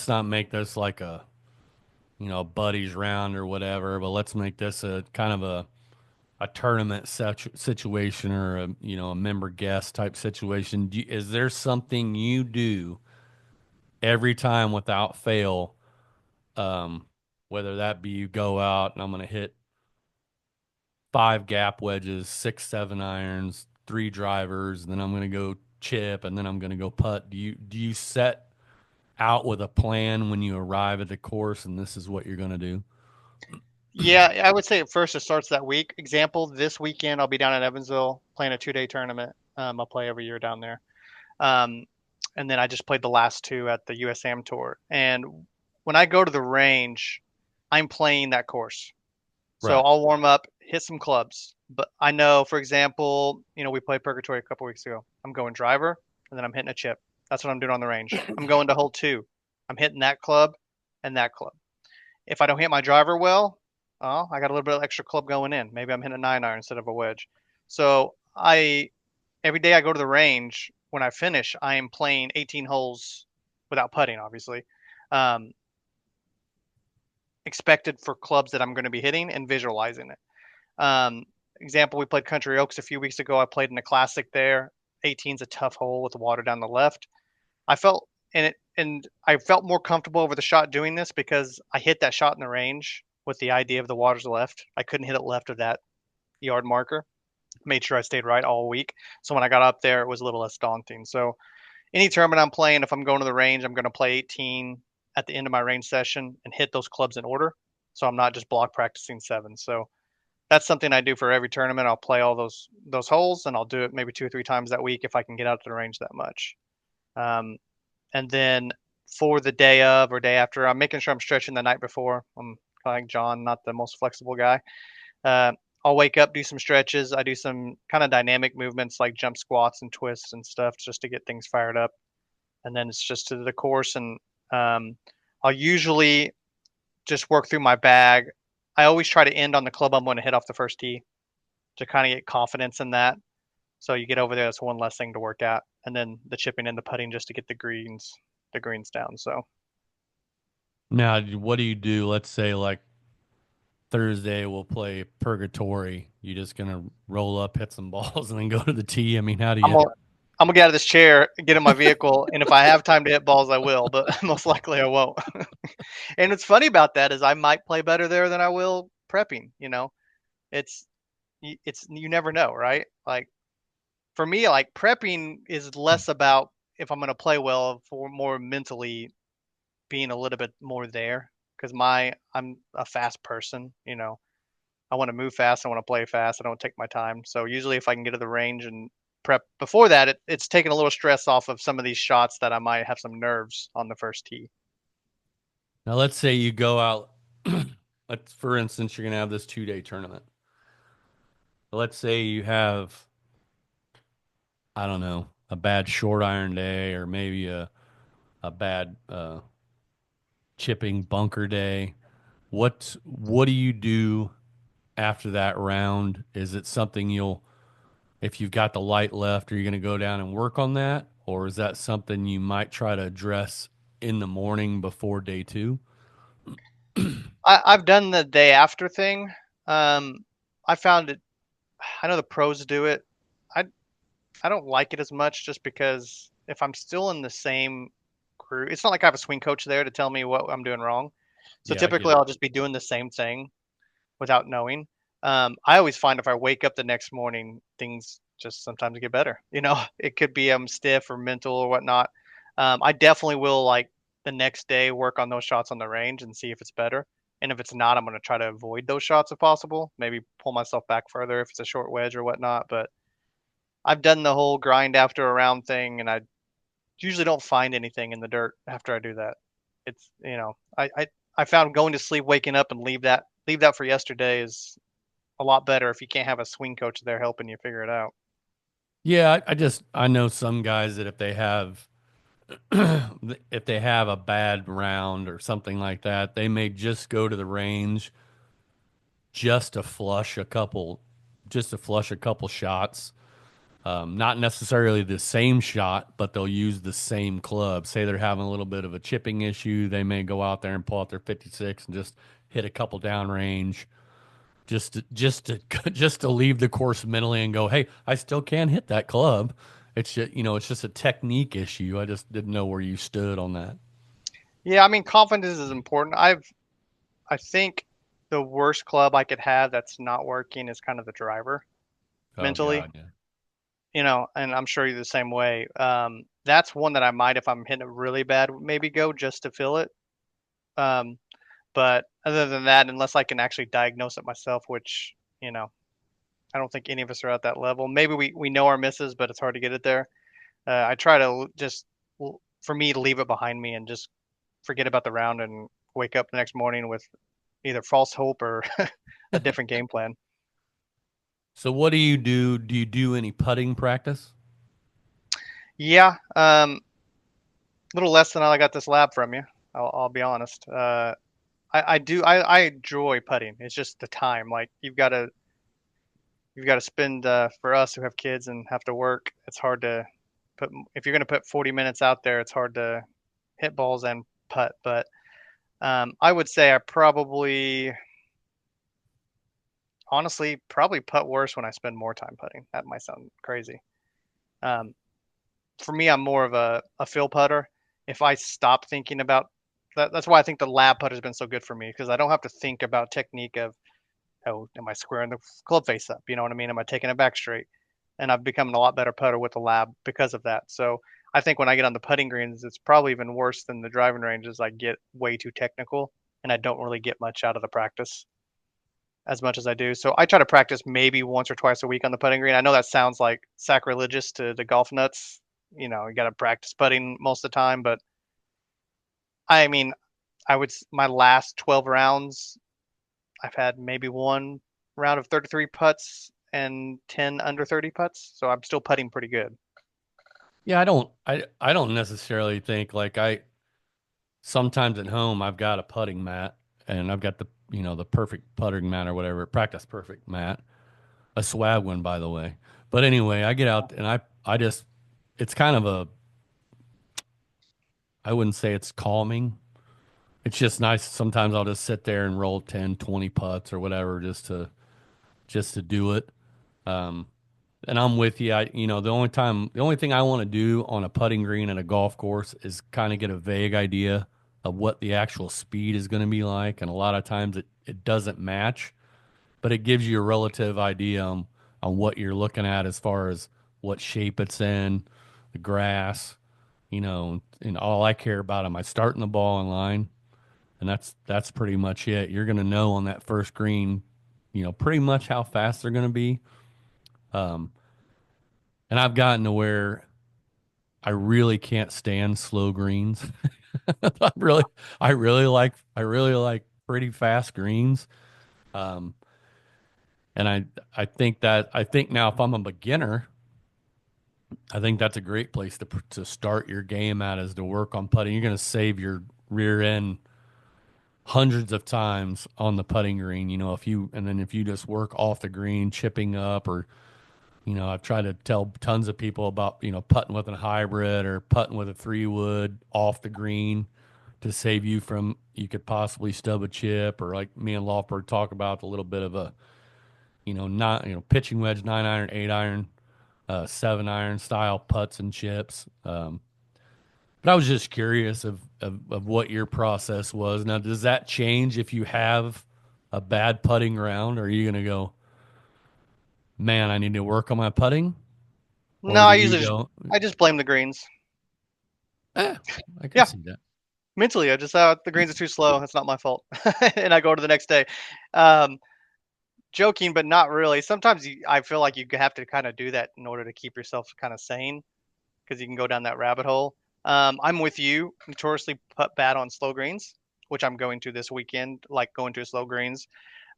not make this like a, buddies round or whatever, but let's make this a kind of a tournament situation or a member guest type situation. Is there something you do every time without fail? Um, Whether that be you go out and I'm going to hit five gap wedges, six, seven irons, three drivers, and then I'm going to go chip, and then I'm going to go putt. Do you set out with a plan when you arrive at the course, and this is what you're going to do? Yeah, I would say at first it starts that week. Example, this weekend I'll be down in Evansville playing a 2-day tournament. I'll play every year down there. Um, and then I just played the last two at the USAM tour. And when I go to the range, I'm playing that course. So Right. I'll warm up, hit some clubs. But I know, for example, we played Purgatory a couple weeks ago. I'm going driver, and then I'm hitting a chip. That's what I'm doing on the range. I'm going to hole two. I'm hitting that club and that club. If I don't hit my driver well, oh, I got a little bit of extra club going in. Maybe I'm hitting a 9 iron instead of a wedge. So every day I go to the range, when I finish, I am playing 18 holes without putting, obviously. Um, Expected for clubs that I'm going to be hitting and visualizing it. Example, we played Country Oaks a few weeks ago. I played in the classic there. 18's a tough hole with the water down the left. I felt and I felt more comfortable over the shot doing this because I hit that shot in the range with the idea of the water's left. I couldn't hit it left of that yard marker. Made sure I stayed right all week. So when I got up there, it was a little less daunting. So any tournament I'm playing, if I'm going to the range, I'm going to play 18 at the end of my range session and hit those clubs in order. So I'm not just block practicing seven. So that's something I do for every tournament. I'll play all those holes and I'll do it maybe 2 or 3 times that week if I can get out to the range that much. Um, and then for the day of or day after, I'm making sure I'm stretching the night before. I'm like John, not the most flexible guy. Uh, I'll wake up, do some stretches. I do some kind of dynamic movements like jump squats and twists and stuff just to get things fired up. And then it's just to the course. And um, I'll usually just work through my bag. I always try to end on the club I'm going to hit off the first tee to kind of get confidence in that. So you get over there, that's one less thing to work at. And then the chipping and the putting just to get the greens down. So Now, what do you do? Let's say like Thursday we'll play Purgatory. You just gonna roll up, hit some balls, and then go to the tee. I mean, how do I'm you? gonna I'm gonna get out of this chair, get in my vehicle, and if I have time to hit balls, I will. But most likely I won't. And what's funny about that is I might play better there than I will prepping. It's it's you never know, right? Like for me, like prepping is less about if I'm gonna play well, for more mentally being a little bit more there because I'm a fast person. I want to move fast. I want to play fast. I don't take my time. So usually, if I can get to the range and prep before that, it's taking a little stress off of some of these shots that I might have some nerves on the first tee. Now, let's say you go out. Let's, for instance, you're gonna have this 2 day tournament. Let's say you have, I don't know, a bad short iron day, or maybe a bad chipping bunker day. What do you do after that round? Is it something if you've got the light left, are you going to go down and work on that? Or is that something you might try to address in the morning before day two? I've done the day after thing. Um, I found it. I know the pros do it. I I don't like it as much just because if I'm still in the same crew, it's not like I have a swing coach there to tell me what I'm doing wrong. So Yeah, I get typically it. I'll just be doing the same thing without knowing. I always find if I wake up the next morning, things just sometimes get better. It could be I'm stiff or mental or whatnot. I definitely will like the next day work on those shots on the range and see if it's better. And if it's not, I'm going to try to avoid those shots if possible. Maybe pull myself back further if it's a short wedge or whatnot. But I've done the whole grind after a round thing, and I usually don't find anything in the dirt after I do that. It's I found going to sleep, waking up, and leave that for yesterday is a lot better if you can't have a swing coach there helping you figure it out. Yeah, I know some guys that if they have if they have a bad round or something like that, they may just go to the range just to flush a couple just to flush a couple shots. Not necessarily the same shot, but they'll use the same club. Say they're having a little bit of a chipping issue, they may go out there and pull out their 56 and just hit a couple downrange, just to leave the course mentally and go, hey, I still can hit that club. It's just, it's just a technique issue. I just didn't know where you stood on that. Yeah, I mean, confidence is important. I think the worst club I could have that's not working is kind of the driver Oh mentally, God, yeah. and I'm sure you're the same way. That's one that I might, if I'm hitting it really bad, maybe go just to feel it. Um, but other than that, unless I can actually diagnose it myself, which, I don't think any of us are at that level. Maybe we know our misses, but it's hard to get it there. I try to just, for me, to leave it behind me and just forget about the round and wake up the next morning with either false hope or a different game plan. So what do you do? Do you do any putting practice? Yeah, a little less than I got this lab from you. I'll be honest. I do. I enjoy putting. It's just the time. Like you've got to spend for us who have kids and have to work. It's hard to put if you're going to put 40 minutes out there. It's hard to hit balls and putt. But I would say I probably, honestly, probably putt worse when I spend more time putting. That might sound crazy. Um, for me, I'm more of a fill putter. If I stop thinking about that, that's why I think the lab putter has been so good for me because I don't have to think about technique of, oh, am I squaring the club face up? You know what I mean? Am I taking it back straight? And I've become a lot better putter with the lab because of that. So I think when I get on the putting greens, it's probably even worse than the driving ranges. I get way too technical and I don't really get much out of the practice as much as I do. So I try to practice maybe once or twice a week on the putting green. I know that sounds like sacrilegious to the golf nuts. You got to practice putting most of the time, but I mean, my last 12 rounds, I've had maybe one round of 33 putts and 10 under 30 putts, so I'm still putting pretty good. Yeah, I don't necessarily think like I sometimes at home I've got a putting mat and I've got the perfect putting mat or whatever, practice perfect mat, a swag one by the way. But anyway, I get out and I just it's kind of a I wouldn't say it's calming. It's just nice. Sometimes I'll just sit there and roll 10, 20 putts or whatever just to do it. Um, and I'm with you. The only thing I want to do on a putting green at a golf course is kind of get a vague idea of what the actual speed is going to be like. And a lot of times it doesn't match, but it gives you a relative idea on what you're looking at as far as what shape it's in, the grass, and all I care about, am I starting the ball in line? And that's pretty much it. You're going to know on that first green, pretty much how fast they're going to be. Um, and I've gotten to where I really can't stand slow greens. I really, I really like pretty fast greens. Um, and I think now if I'm a beginner, I think that's a great place to start your game at is to work on putting. You're going to save your rear end hundreds of times on the putting green. If you just work off the green, chipping up, or I've tried to tell tons of people about putting with a hybrid or putting with a 3 wood off the green to save you from you could possibly stub a chip, or like me and Lawford talk about a little bit of a not pitching wedge, 9 iron, 8 iron, 7 iron style putts and chips. But I was just curious of what your process was. Now, does that change if you have a bad putting round? Or are you going to go, man, I need to work on my putting? No, Or do you go, I just blame the greens. eh, I can Yeah, see that. mentally, I just the greens are too slow. It's not my fault, and I go to the next day. Um, Joking, but not really. Sometimes I feel like you have to kind of do that in order to keep yourself kind of sane because you can go down that rabbit hole. I'm with you. Notoriously put bad on slow greens, which I'm going to this weekend, like going to slow greens.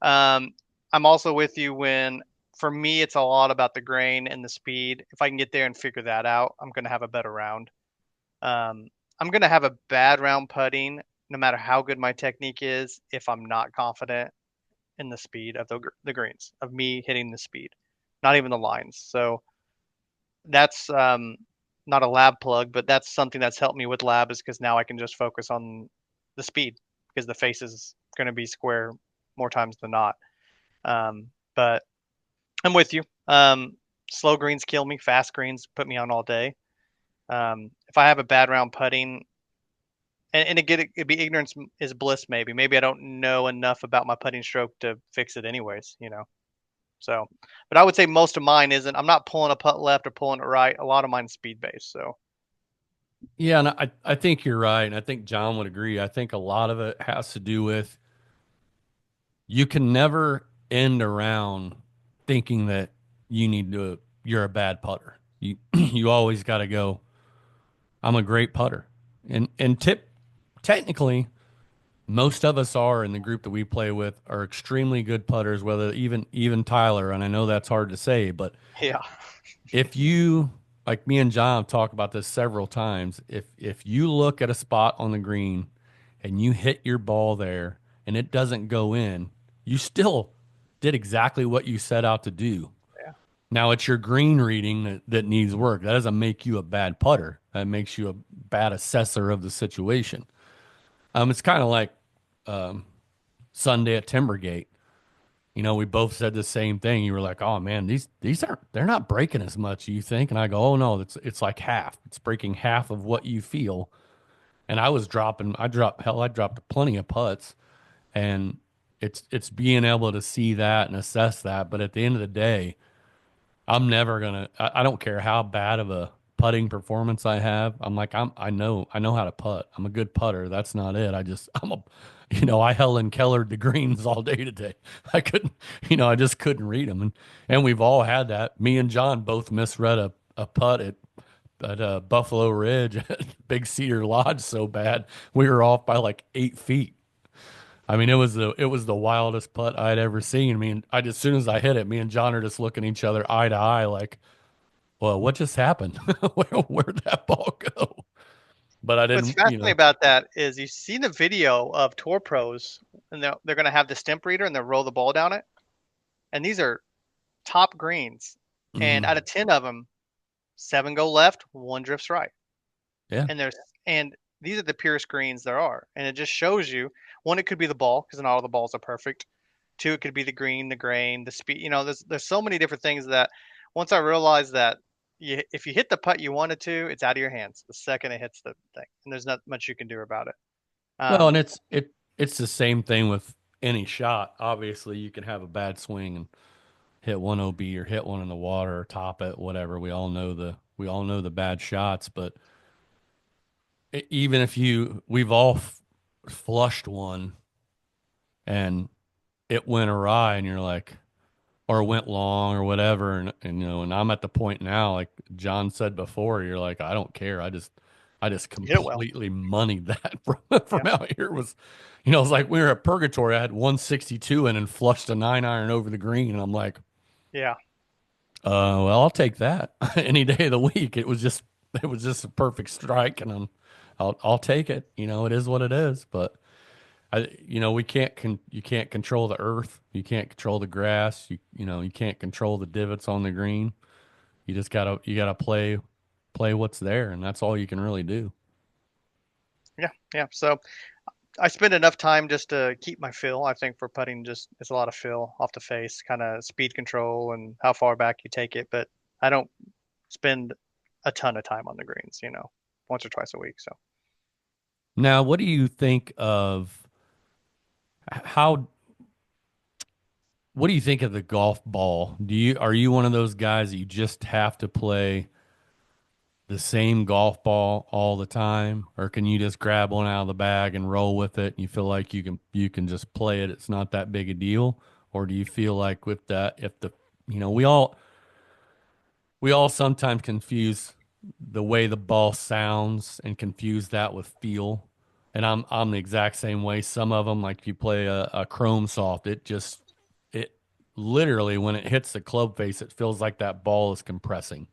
Um, I'm also with you when, for me, it's a lot about the grain and the speed. If I can get there and figure that out, I'm going to have a better round. Um, I'm going to have a bad round putting, no matter how good my technique is, if I'm not confident in the speed of the greens, of me hitting the speed, not even the lines. So that's not a lab plug, but that's something that's helped me with lab is because now I can just focus on the speed because the face is going to be square more times than not. But I'm with you. Slow greens kill me. Fast greens put me on all day. If I have a bad round putting, and again, it'd be ignorance is bliss. Maybe I don't know enough about my putting stroke to fix it anyways. So, but I would say most of mine isn't. I'm not pulling a putt left or pulling it right. A lot of mine's speed based. So Yeah, and I think you're right, and I think John would agree. I think a lot of it has to do with you can never end around thinking that you're a bad putter. You you always got to go, I'm a great putter. And technically most of us are in the group that we play with are extremely good putters, whether even Tyler, and I know that's hard to say, but yeah, if you like me and John have talked about this several times, if you look at a spot on the green and you hit your ball there and it doesn't go in, you still did exactly what you set out to do. yeah. Now it's your green reading that needs work. That doesn't make you a bad putter. That makes you a bad assessor of the situation. It's kind of like Sunday at Timbergate. We both said the same thing. You were like, "Oh man, these aren't they're not breaking as much you think." And I go, "Oh no, it's like half. It's breaking half of what you feel." And I dropped plenty of putts, and it's being able to see that and assess that. But at the end of the day, I'm never gonna. I don't care how bad of a putting performance I have. I'm like I know how to putt. I'm a good putter. That's not it. I Helen Kellered the greens all day today. I couldn't, I just couldn't read them, and we've all had that. Me and John both misread a putt at Buffalo Ridge at Big Cedar Lodge so bad we were off by like 8 feet. I mean, it was the wildest putt I'd ever seen. As soon as I hit it, me and John are just looking at each other eye to eye, like, "Well, what just happened? Where'd that ball go?" But I What's didn't, fascinating about that is you see the video of tour pros, and they're going to have the stimp reader and they'll roll the ball down it, and these are top greens, and Mhm. out of 10 of them, 7 go left, one drifts right, Yeah. and these are the purest greens there are, and it just shows you one, it could be the ball because not all the balls are perfect. Two, it could be the green, the grain, the speed. There's so many different things that once I realized that if you hit the putt you wanted to, it's out of your hands the second it hits the thing, and there's not much you can do about it. Well, and Um, it's the same thing with any shot. Obviously, you can have a bad swing and hit one OB or hit one in the water or top it, whatever. We all know the bad shots, but even if we've all flushed one and it went awry, and you're like, or went long or whatever, and I'm at the point now, like John said before, you're like, I don't care. I just you hit it well. completely moneyed that from Yeah, out here. It's like we were at Purgatory. I had 162 in and flushed a 9 iron over the green, and I'm like, yeah, well, I'll take that any day of the week. It was just a perfect strike, and I'll take it. It is what it is. But you can't control the earth. You can't control the grass. You can't control the divots on the green. You gotta play what's there, and that's all you can really do. yeah, yeah. So I spend enough time just to keep my feel. I think for putting, just it's a lot of feel off the face, kind of speed control and how far back you take it. But I don't spend a ton of time on the greens. Once or twice a week. So. Now, what do you think of how? What do you think of the golf ball? Are you one of those guys that you just have to play the same golf ball all the time, or can you just grab one out of the bag and roll with it and you feel like you can just play it, it's not that big a deal? Or do you feel like with that, if the you know we all sometimes confuse the way the ball sounds and confuse that with feel, and I'm the exact same way. Some of them, like if you play a chrome soft, it literally, when it hits the club face, it feels like that ball is compressing.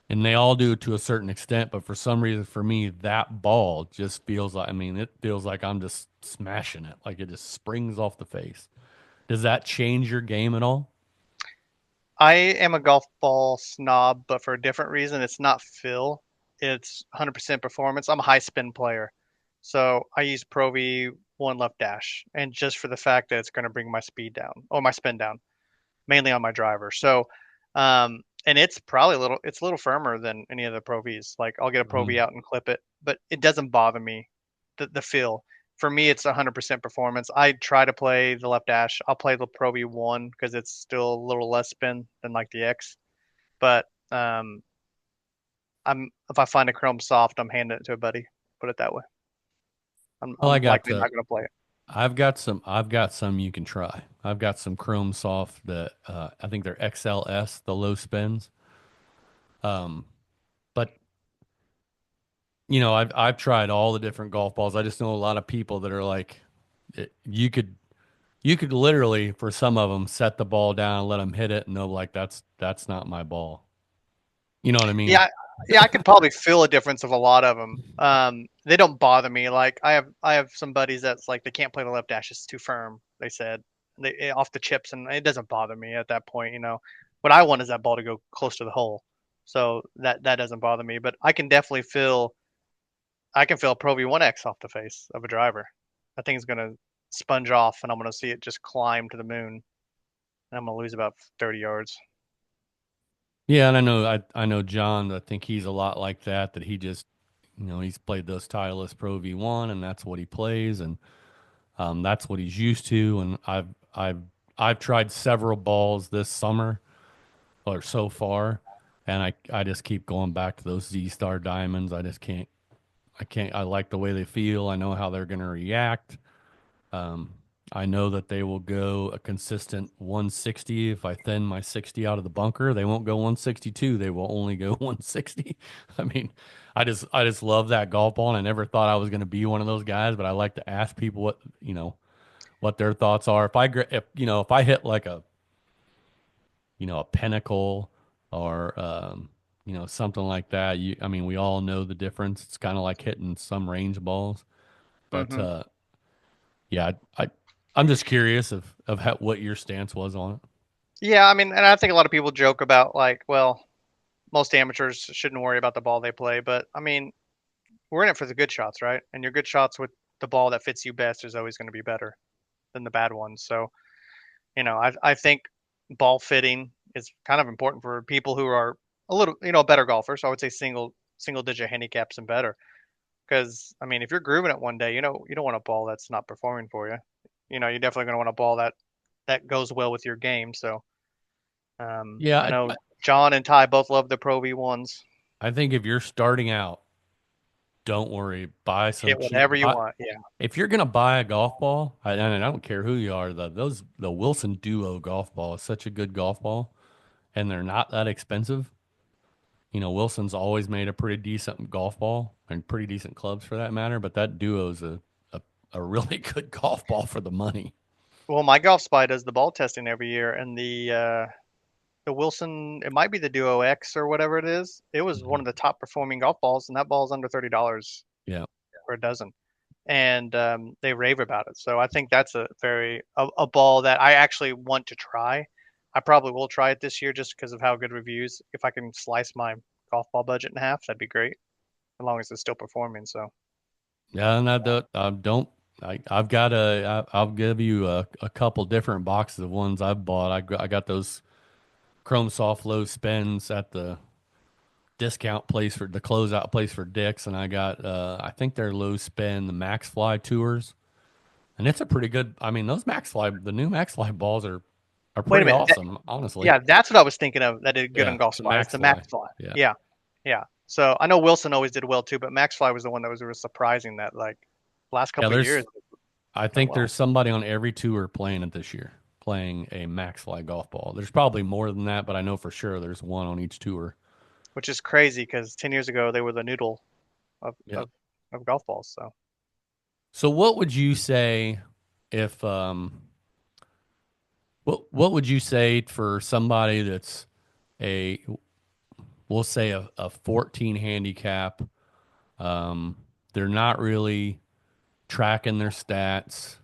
And they all do to a certain extent, but for some reason, for me, that ball just feels like, it feels like I'm just smashing it, like it just springs off the face. Does that change your game at all? I am a golf ball snob, but for a different reason. It's not feel, it's 100% performance. I'm a high spin player. So I use Pro V one left dash, and just for the fact that it's going to bring my speed down or my spin down, mainly on my driver. So, and it's probably it's a little firmer than any of the Pro Vs. Like I'll get a Pro V Mhm. out and clip it, but it doesn't bother me. The feel for me, it's 100% performance. I try to play the left dash. I'll play the Pro V1 because it's still a little less spin than like the X. But I'm if I find a Chrome soft, I'm handing it to a buddy. Put it that way. Well, I I'm got likely not going to play it. I've got some you can try. I've got some Chrome Soft that I think they're XLS, the low spins. Um, but I've tried all the different golf balls. I just know a lot of people that are like, you could literally for some of them set the ball down and let them hit it, and they'll be like that's not my ball. You know what I mean? Yeah, yeah, I could probably feel a difference of a lot of them. They don't bother me. Like I have some buddies that's like they can't play the left dash; it's too firm. They said off the chips, and it doesn't bother me at that point. What I want is that ball to go close to the hole, so that doesn't bother me. But I can feel a Pro V1X off the face of a driver. That thing's gonna sponge off, and I'm gonna see it just climb to the moon, and I'm gonna lose about 30 yards. Yeah, and I know John. I think he's a lot like that. That he just he's played those Titleist Pro V1, and that's what he plays, and that's what he's used to. And I've tried several balls this summer or so far, and I just keep going back to those Z Star Diamonds. I can't. I like the way they feel. I know how they're going to react. Um, I know that they will go a consistent 160 if I thin my 60 out of the bunker. They won't go 162. They will only go 160. I mean, I just love that golf ball, and I never thought I was going to be one of those guys, but I like to ask people what their thoughts are. If I hit like a pinnacle or something like that, I mean, we all know the difference. It's kind of like hitting some range balls, but Hmm. yeah, I'm just curious of what your stance was on it. Yeah, I mean, and I think a lot of people joke about like, well, most amateurs shouldn't worry about the ball they play, but I mean, we're in it for the good shots, right? And your good shots with the ball that fits you best is always going to be better than the bad ones. So, I think ball fitting is kind of important for people who are a little, better golfers. So I would say single digit handicaps and better. Because I mean, if you're grooving it one day, you don't want a ball that's not performing for you. You're definitely going to want a ball that goes well with your game. So, Yeah, I know John and Ty both love the Pro V1s. I think if you're starting out, don't worry, buy some Hit cheap. whatever you want. Yeah. If you're gonna buy a golf ball, and I don't care who you are, the Wilson Duo golf ball is such a good golf ball, and they're not that expensive. Wilson's always made a pretty decent golf ball and pretty decent clubs for that matter, but that Duo's a really good golf ball for the money. Well, my golf spy does the ball testing every year, and the Wilson, it might be the Duo X or whatever it is. It was one Mhm. of the top performing golf balls, and that ball's under $30 Yeah. for a dozen. And they rave about it. So I think that's a ball that I actually want to try. I probably will try it this year just because of how good reviews. If I can slice my golf ball budget in half, that'd be great, as long as it's still performing. So Yeah, and I don't. I've got I'll give you a couple different boxes of ones I've bought. I got those Chrome Soft low spins at the discount place for the closeout place for Dick's, and I got I think they're low spin the Max Fly tours, and it's a pretty good. I mean, the new Max Fly balls are wait a pretty minute. awesome, honestly. Yeah, that's what I was thinking of. That did good on Yeah, Golf the Spy. It's Max the Fly. Max Fly. Yeah, Yeah, yeah. So I know Wilson always did well too, but Max Fly was the one that was surprising that like last yeah. couple of years I went think well, there's somebody on every tour playing it this year, playing a Max Fly golf ball. There's probably more than that, but I know for sure there's one on each tour. which is crazy because 10 years ago they were the noodle of Yeah. of golf balls. So So what would you say if what would you say for somebody that's a we'll say a 14 handicap, um they're not really tracking their stats,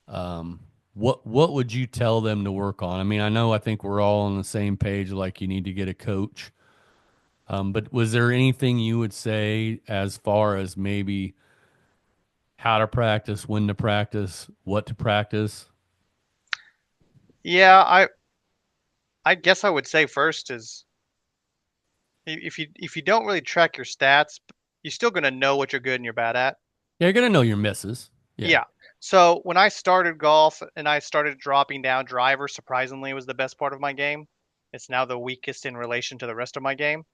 um what would you tell them to work on? I mean, I think we're all on the same page, like you need to get a coach. But was there anything you would say as far as maybe how to practice, when to practice, what to practice? Yeah, I guess I would say first is if you don't really track your stats, you're still gonna know what you're good and you're bad at. Yeah, you're gonna know your misses. Yeah. Yeah. So when I started golf and I started dropping down, driver surprisingly was the best part of my game. It's now the weakest in relation to the rest of my game.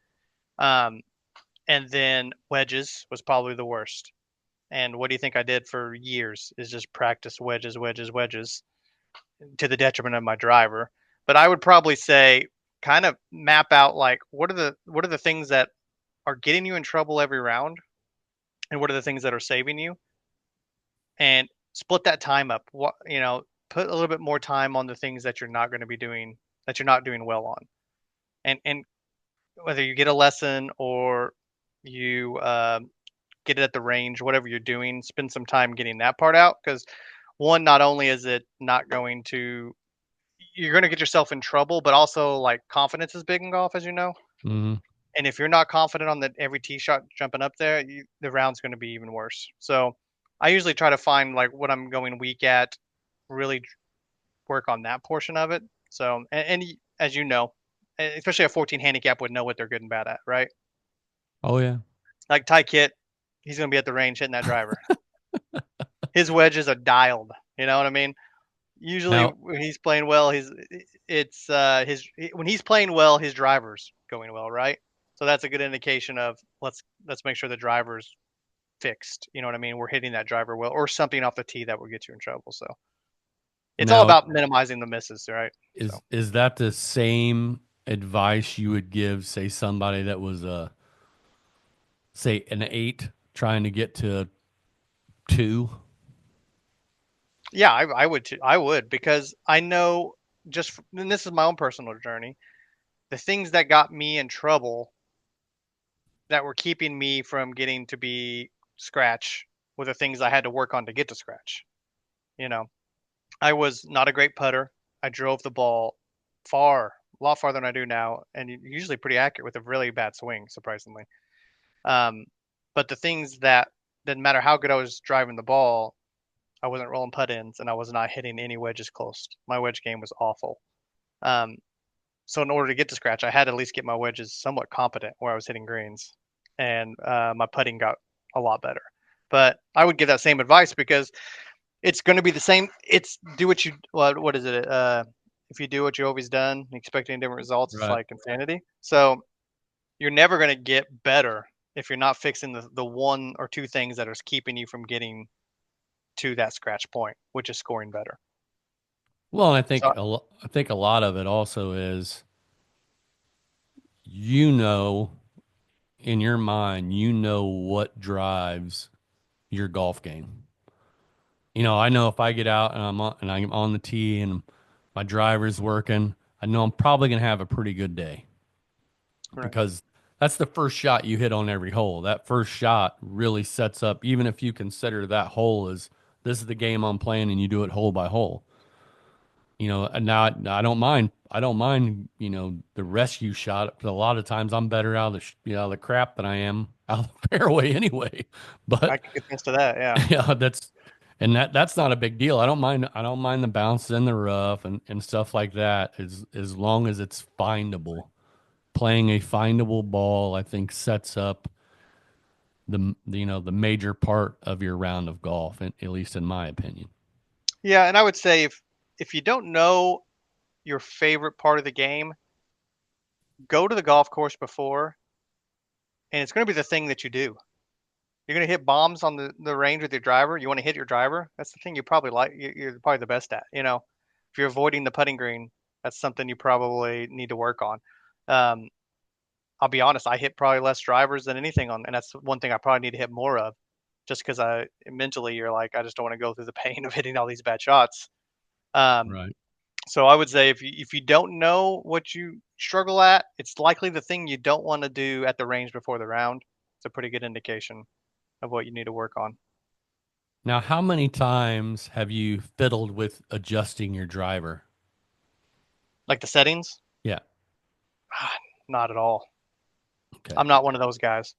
Um, and then wedges was probably the worst. And what do you think I did for years is just practice wedges, wedges, wedges to the detriment of my driver. But I would probably say kind of map out like what are the things that are getting you in trouble every round and what are the things that are saving you and split that time up. What put a little bit more time on the things that you're not going to be doing that you're not doing well on. And whether you get a lesson or you get it at the range, whatever you're doing, spend some time getting that part out because one, not only is it not going to you're going to get yourself in trouble, but also like confidence is big in golf, as you know. Hmm. And if you're not confident on that every tee shot jumping up there, the round's going to be even worse. So I usually try to find like what I'm going weak at, really work on that portion of it. So as you know, especially a 14 handicap would know what they're good and bad at, right? Oh yeah. Like Ty Kitt, he's going to be at the range hitting that driver. His wedges are dialed. You know what I mean? Usually Now, when he's playing well, it's his when he's playing well, his driver's going well, right? So that's a good indication of let's make sure the driver's fixed. You know what I mean? We're hitting that driver well, or something off the tee that will get you in trouble. So it's all now about minimizing the misses, right? So is that the same advice you would give, say, somebody that was say an eight trying to get to two? yeah, I would too. I would because I know and this is my own personal journey. The things that got me in trouble that were keeping me from getting to be scratch were the things I had to work on to get to scratch. You know, I was not a great putter. I drove the ball a lot farther than I do now, and usually pretty accurate with a really bad swing, surprisingly. Um, but the things that didn't matter how good I was driving the ball, I wasn't rolling putt ins, and I was not hitting any wedges close. My wedge game was awful. Um, so in order to get to scratch, I had to at least get my wedges somewhat competent where I was hitting greens, and my putting got a lot better. But I would give that same advice because it's going to be the same. It's do what you what is it? If you do what you always done, expecting different results, it's Right. like insanity. So you're never going to get better if you're not fixing the one or two things that are keeping you from getting to that scratch point, which is scoring better. Well, and So I think a lot of it also is in your mind, what drives your golf game. I know if I get out and I'm on the tee and my driver's working, I know I'm probably going to have a pretty good day right. because that's the first shot you hit on every hole. That first shot really sets up, even if you consider that hole as this is the game I'm playing and you do it hole by hole. And now I don't mind. I don't mind, the rescue shot. A lot of times I'm better out of out of the crap than I am out of the fairway anyway. I But can attest to that. Yeah. yeah, that's not a big deal. I don't mind. I don't mind the bounces in the rough and stuff like that. As long as it's findable. Playing a findable ball, I think, sets up the major part of your round of golf, at least in my opinion. Yeah, and I would say if you don't know your favorite part of the game, go to the golf course before, and it's going to be the thing that you do. You're going to hit bombs on the range with your driver. You want to hit your driver. That's the thing you probably like. You're probably the best at. If you're avoiding the putting green, that's something you probably need to work on. Um, I'll be honest. I hit probably less drivers than anything on, and that's one thing I probably need to hit more of, just because I mentally you're like I just don't want to go through the pain of hitting all these bad shots. Um, Right. So I would say if you don't know what you struggle at, it's likely the thing you don't want to do at the range before the round. It's a pretty good indication of what you need to work on. Now, how many times have you fiddled with adjusting your driver? Like the settings, Yeah. not at all. Okay. I'm not one of those guys.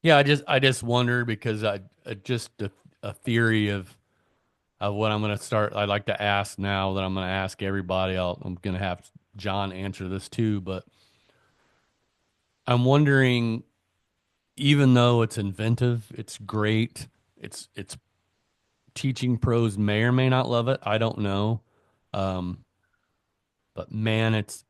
Yeah, I just wonder because I just a theory of what I'm going to start. I'd like to ask now that I'm going to ask everybody. I'm going to have John answer this too, but I'm wondering, even though it's inventive, it's great. It's teaching pros may or may not love it. I don't know. Um, but man, it's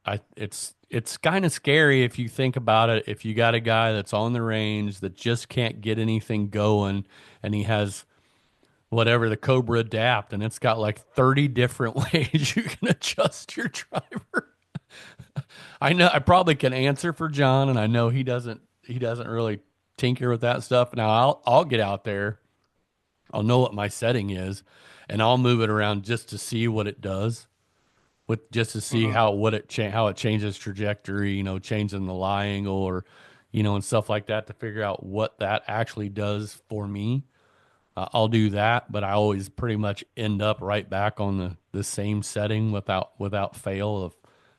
kind of scary if you think about it. If you got a guy that's on the range that just can't get anything going, and he has whatever the Cobra Adapt, and it's got like 30 different ways you can adjust your driver. I know I probably can answer for John, and I know he doesn't really tinker with that stuff. Now I'll get out there. I'll know what my setting is, and I'll move it around just to see what it does, with just to see Hmm. how it changes trajectory, changing the lie angle or and stuff like that to figure out what that actually does for me. I'll do that, but I always pretty much end up right back on the same setting without fail of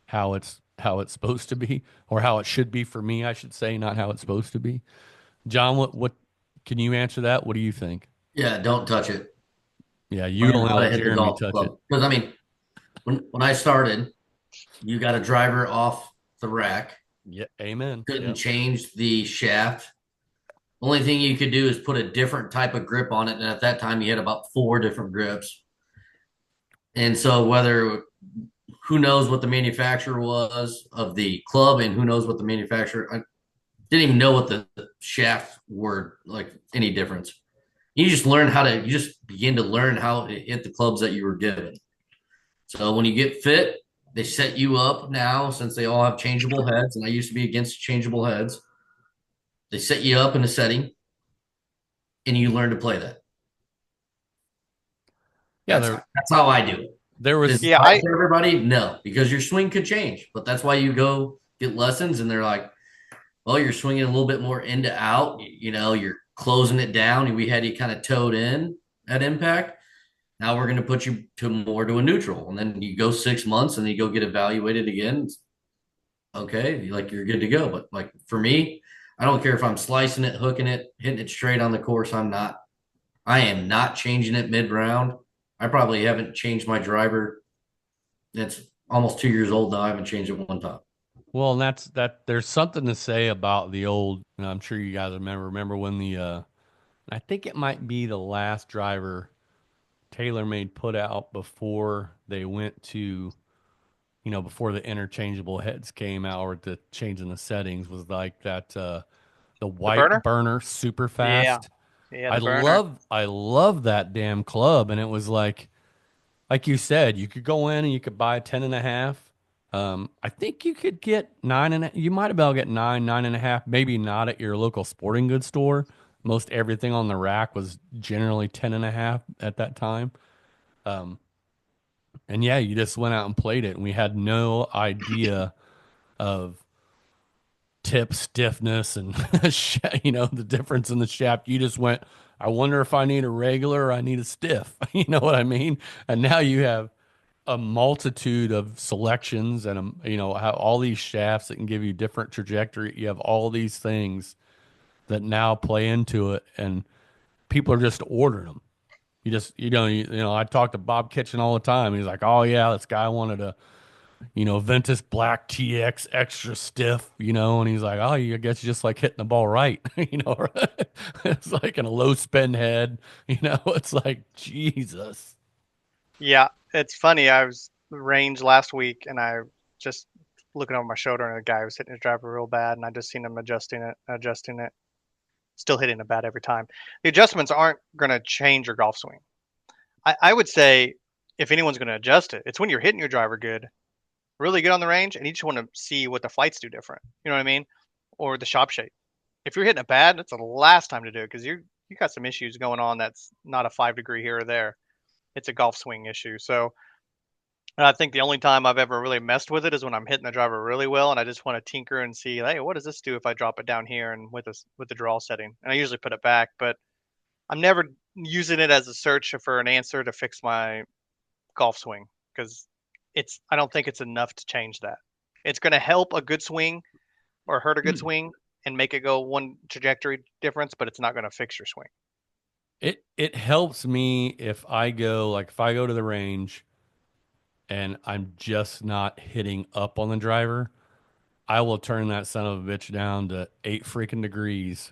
how it's supposed to be, or how it should be for me, I should say, not how it's supposed to be. John, what can you answer that? What do you think? Yeah, don't touch it. Yeah, you Learn only how to let hit the Jeremy golf touch it. club. Because I mean, when I started, you got a driver off the rack, Yeah, amen. couldn't Yep. change the shaft. Only thing you could do is put a different type of grip on it. And at that time, you had about four different grips. And so, whether who knows what the manufacturer was of the club, and who knows what the manufacturer, I didn't even know what the shafts were like any difference. You just begin to learn how to hit the clubs that you were given. So, when you get fit, they set you up now since they all have changeable heads. And I used to be against changeable heads. They set you up in a setting and you learn to play that. Yeah, That's that's how I do it. there Is was it Yeah, right I for everybody? No, because your swing could change. But that's why you go get lessons, and they're like, "Well, you're swinging a little bit more into out. You're closing it down. We had you kind of towed in at impact. Now we're going to put you to a neutral, and then you go 6 months, and then you go get evaluated again. Okay, like you're good to go. But like for me, I don't care if I'm slicing it, hooking it, hitting it straight on the course. I am not changing it mid round. I probably haven't changed my driver. It's almost 2 years old now. I haven't changed it one time. Well, and that's that. There's something to say about the old. And I'm sure you guys remember when I think it might be the last driver TaylorMade put out before they went to, before the interchangeable heads came out, or the changing the settings, was like that the the white burner. burner super Yeah, fast. yeah, I the burner. love I love that damn club, and it was like you said, you could go in and you could buy 10.5. I think you could get nine and you might have been able to get 9.5, maybe not at your local sporting goods store. Most everything on the rack was generally 10.5 at that time. Um, and yeah, you just went out and played it, and we had no idea of tip stiffness and the difference in the shaft. You just went, I wonder if I need a regular or I need a stiff. You know what I mean? And now you have a multitude of selections, and how all these shafts that can give you different trajectory. You have all these things that now play into it, and people are just ordering them. I talk to Bob Kitchen all the time. He's like, "Oh yeah, this guy wanted a Ventus Black TX extra stiff, and he's like, "Oh, I guess you just like hitting the ball right, It's like in a low spin head, It's like Jesus. Yeah, it's funny. I was range last week, and I just looking over my shoulder, and a guy was hitting his driver real bad, and I just seen him adjusting it, still hitting it bad every time. The adjustments aren't going to change your golf swing. I would say if anyone's going to adjust it, it's when you're hitting your driver good, really good on the range, and you just want to see what the flights do different. You know what I mean? Or the shop shape. If you're hitting it bad, that's the last time to do it because you got some issues going on. That's not a 5 degree here or there. It's a golf swing issue. So I think the only time I've ever really messed with it is when I'm hitting the driver really well, and I just want to tinker and see, hey, what does this do if I drop it down here and with the draw setting? And I usually put it back, but I'm never. using it as a search for an answer to fix my golf swing because I don't think it's enough to change that. It's going to help a good swing or hurt a good swing and make it go one trajectory difference, but it's not going to fix your swing. It helps me if I go like if I go to the range and I'm just not hitting up on the driver, I will turn that son of a bitch down to 8 freaking degrees.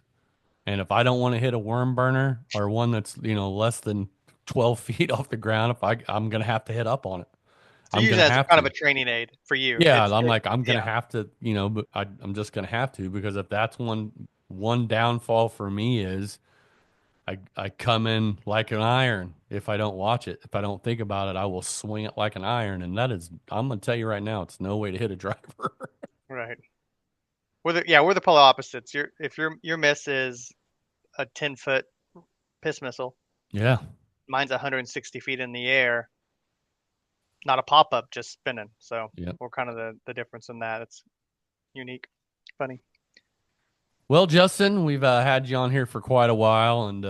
And if I don't want to hit a worm burner or one that's, less than 12 feet off the ground, I'm gonna have to hit up on it. So I'm use gonna it as a have kind of to. a training aid for you. Yeah, I'm like I'm gonna Yeah, have to, but I'm just gonna have to because if that's one downfall for me is I come in like an iron if I don't watch it. If I don't think about it, I will swing it like an iron, and that is I'm gonna tell you right now, it's no way to hit a driver. right. We're the polar opposites. Your miss is a 10-foot piss missile. Yeah, Mine's 160 feet in the air, not a pop up, just spinning. So yeah. we're kind of the difference in that. It's unique, funny. Well, Justin, we've had you on here for quite a while, and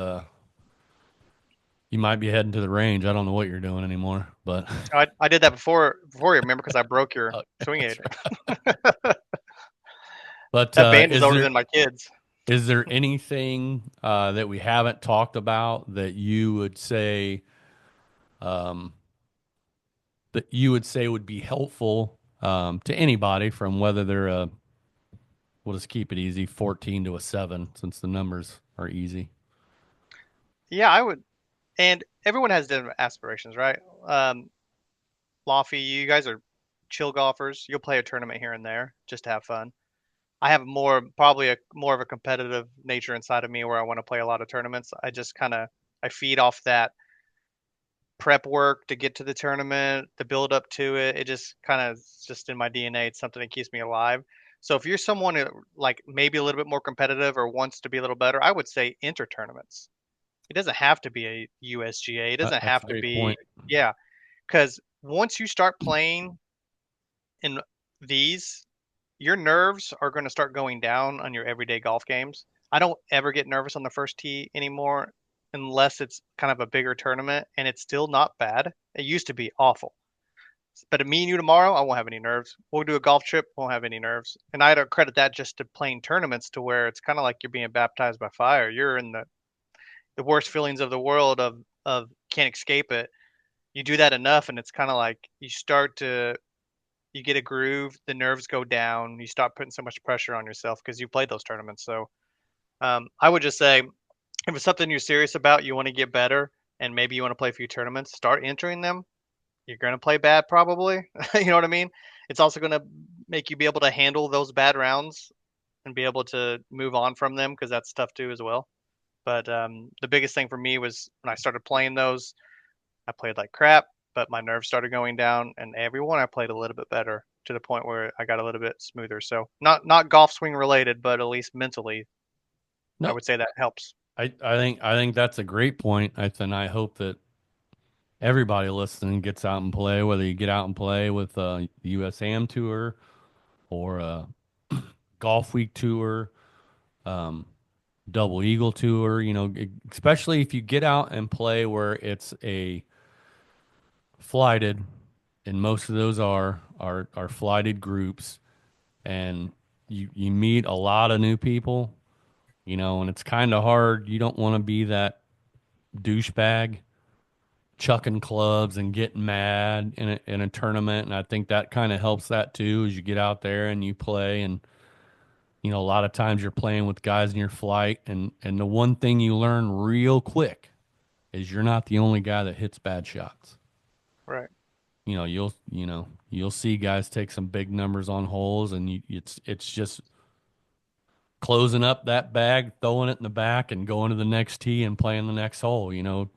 you might be heading to the range. I don't know what you're doing anymore, but I did that before you remember because I broke your uh, swing aid. that's right. But That band is older than my kids. is there anything that we haven't talked about um, that you would say would be helpful to anybody from whether they're we'll just keep it easy, 14 to a 7, since the numbers are easy. Yeah, I would. And everyone has different aspirations, right? Laffy, you guys are chill golfers. You'll play a tournament here and there just to have fun. I have probably more of a competitive nature inside of me where I want to play a lot of tournaments. I feed off that prep work to get to the tournament, the build up to it. It just kind of just in my DNA. It's something that keeps me alive. So if you're someone who, like maybe a little bit more competitive or wants to be a little better, I would say enter tournaments. It doesn't have to be a USGA. It doesn't That's a have to great be, point. yeah, because once you start playing in these, your nerves are going to start going down on your everyday golf games. I don't ever get nervous on the first tee anymore unless it's kind of a bigger tournament, and it's still not bad. It used to be awful. But me and you tomorrow, I won't have any nerves. We'll do a golf trip, won't have any nerves. And I don't credit that just to playing tournaments to where it's kind of like you're being baptized by fire. You're in the worst feelings of the world of can't escape it. You do that enough, and it's kind of like you get a groove, the nerves go down, you stop putting so much pressure on yourself because you played those tournaments. So I would just say if it's something you're serious about, you want to get better, and maybe you want to play a few tournaments, start entering them. You're going to play bad probably. You know what I mean? It's also going to make you be able to handle those bad rounds and be able to move on from them because that's tough too as well. But the biggest thing for me was when I started playing those, I played like crap, but my nerves started going down, and every one I played a little bit better to the point where I got a little bit smoother. So not golf swing related, but at least mentally, I No, would say that helps. I think that's a great point. And I hope that everybody listening gets out and play, whether you get out and play with the US Am Tour or Golf Week Tour, um, Double Eagle Tour, especially if you get out and play where it's a flighted, and most of those are flighted groups, and you meet a lot of new people, and it's kind of hard. You don't want to be that douchebag chucking clubs and getting mad in a tournament, and I think that kind of helps that too as you get out there and you play. And a lot of times you're playing with guys in your flight, and the one thing you learn real quick is you're not the only guy that hits bad shots. Right. You'll see guys take some big numbers on holes, and it's just closing up that bag, throwing it in the back, and going to the next tee and playing the next hole.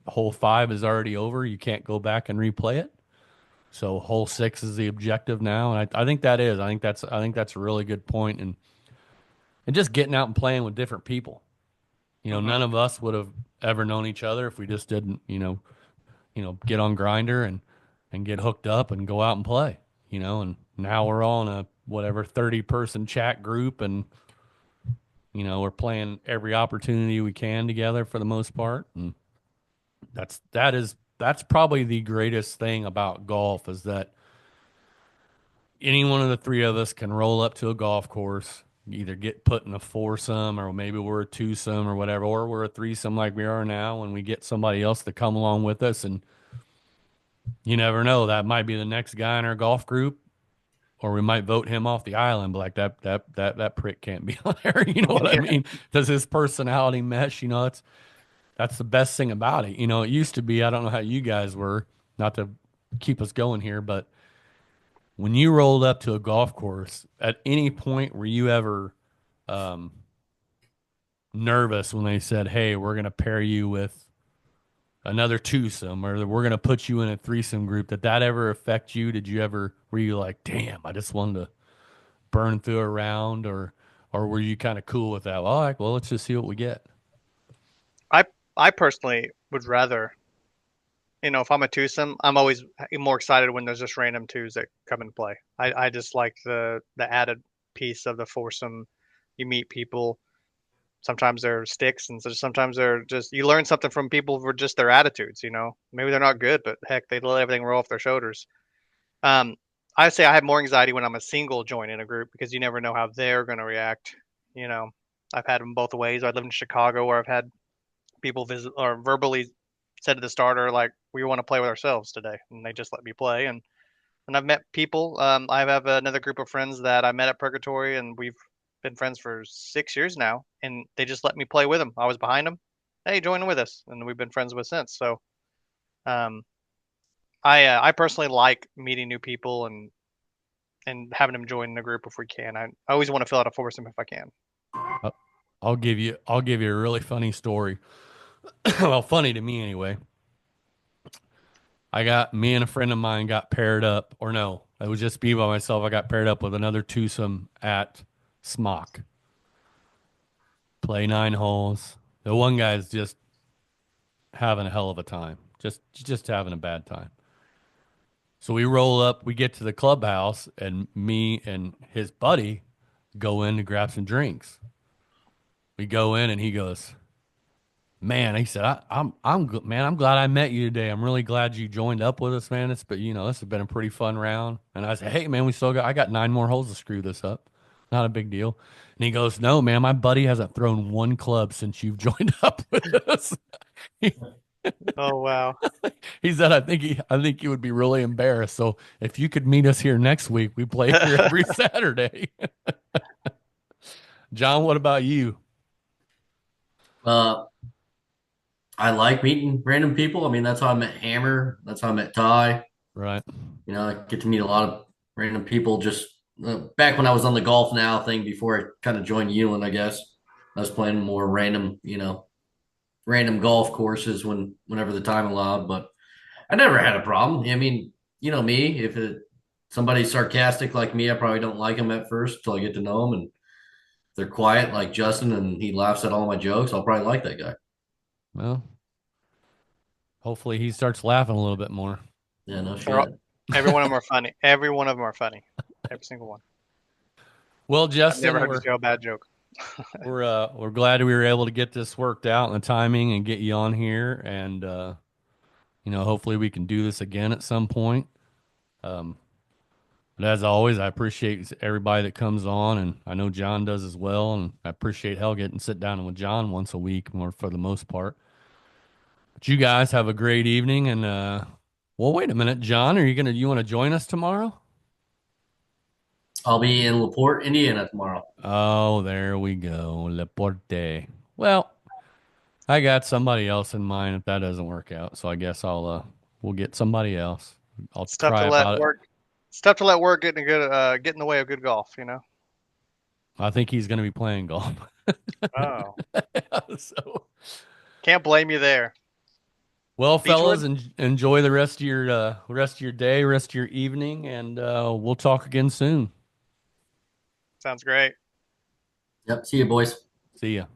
Hole 5 is already over. You can't go back and replay it. So hole 6 is the objective now, and I think that is. I think that's a really good point, and just getting out and playing with different people. Hmm. None of us would have ever known each other if we just didn't, get on Grinder and get hooked up and go out and play. And now we're all in a whatever 30-person chat group, and we're playing every opportunity we can together for the most part. And That's probably the greatest thing about golf is that any one of the three of us can roll up to a golf course, either get put in a foursome or maybe we're a twosome or whatever, or we're a threesome like we are now, and we get somebody else to come along with us. And you never know, that might be the next guy in our golf group, or we might vote him off the island. But like that prick can't be on there. You know what I Yeah. mean? Does his personality mesh? That's the best thing about it. It used to be, I don't know how you guys were, not to keep us going here, but when you rolled up to a golf course, at any point were you ever um, nervous when they said, "Hey, we're going to pair you with another twosome, or we're going to put you in a threesome group"? Did that ever affect you? Did you ever were you like, "Damn, I just wanted to burn through a round," or were you kind of cool with that? Well, like, well, let's just see what we get. I I personally would rather, if I'm a twosome, I'm always more excited when there's just random twos that come and play. I just like the added piece of the foursome. You meet people. Sometimes they're sticks, and so sometimes they're just you learn something from people for just their attitudes. Maybe they're not good, but heck, they let everything roll off their shoulders. Um, I say I have more anxiety when I'm a single join in a group because you never know how they're going to react. You know, I've had them both ways. I lived in Chicago where I've had people visit or verbally said to the starter like, "We want to play with ourselves today," and they just let me play. And I've met people. I have another group of friends that I met at Purgatory, and we've been friends for 6 years now, and they just let me play with them. I was behind them. Hey, join with us, and we've been friends with since. So, um, I personally like meeting new people and having them join the group if we can. I always want to fill out a foursome if I can. Uh, I'll give you a really funny story. Well, funny to me anyway. I got me and a friend of mine got paired up, or no, it was just me by myself. I got paired up with another twosome at Smock. Play 9 holes. The one guy's just having a hell of a time, just having a bad time. So we roll up, we get to the clubhouse, and me and his buddy go in to grab some drinks. We go in, and he goes, "Man," he said, Man, I'm glad I met you today. I'm really glad you joined up with us, man. This has been a pretty fun round." And I said, "Hey, man, I got 9 more holes to screw this up. Not a big deal." And he goes, "No, man, my buddy hasn't thrown one club since you've joined up with us." He, Oh wow. he said, I think you would be really embarrassed. So if you could meet us here next week, we play here every Saturday." John, what about you? Uh, I like meeting random people. I mean, that's how I met Hammer. That's how I met Ty. Right. I get to meet a lot of random people just back when I was on the Golf Now thing before I kind of joined Uland, I guess. I was playing more random, random golf courses whenever the time allowed, but I never had a problem. I mean, you know me, if somebody's sarcastic like me, I probably don't like them at first until I get to know them. And if they're quiet like Justin and he laughs at all my jokes, I'll probably like that guy. Well, hopefully he starts laughing a little bit more. Yeah, no They're all, shit. every one of them are funny. Every one of them are funny. Every single one. Well, I've never Justin, heard you we're tell a bad joke. we're glad we were able to get this worked out and the timing and get you on here, and hopefully we can do this again at some point. Um, but as always, I appreciate everybody that comes on, and I know John does as well. And I appreciate hell getting to sit down with John once a week, more for the most part. But you guys have a great evening, and well, wait a minute, John, you want to join us tomorrow? I'll be in LaPorte, Indiana tomorrow. Oh, there we go, Leporte. Well, I got somebody else in mind if that doesn't work out. So I guess we'll get somebody else. I'll It's tough try to let about it. work. It's tough to let work get in the way of good golf. I think he's going to be playing golf. Oh, So, can't blame you there. well, fellas, Beechwood, enjoy the rest of your day, rest of your evening, and we'll talk again soon. sounds great. Yep. See you, boys. See ya.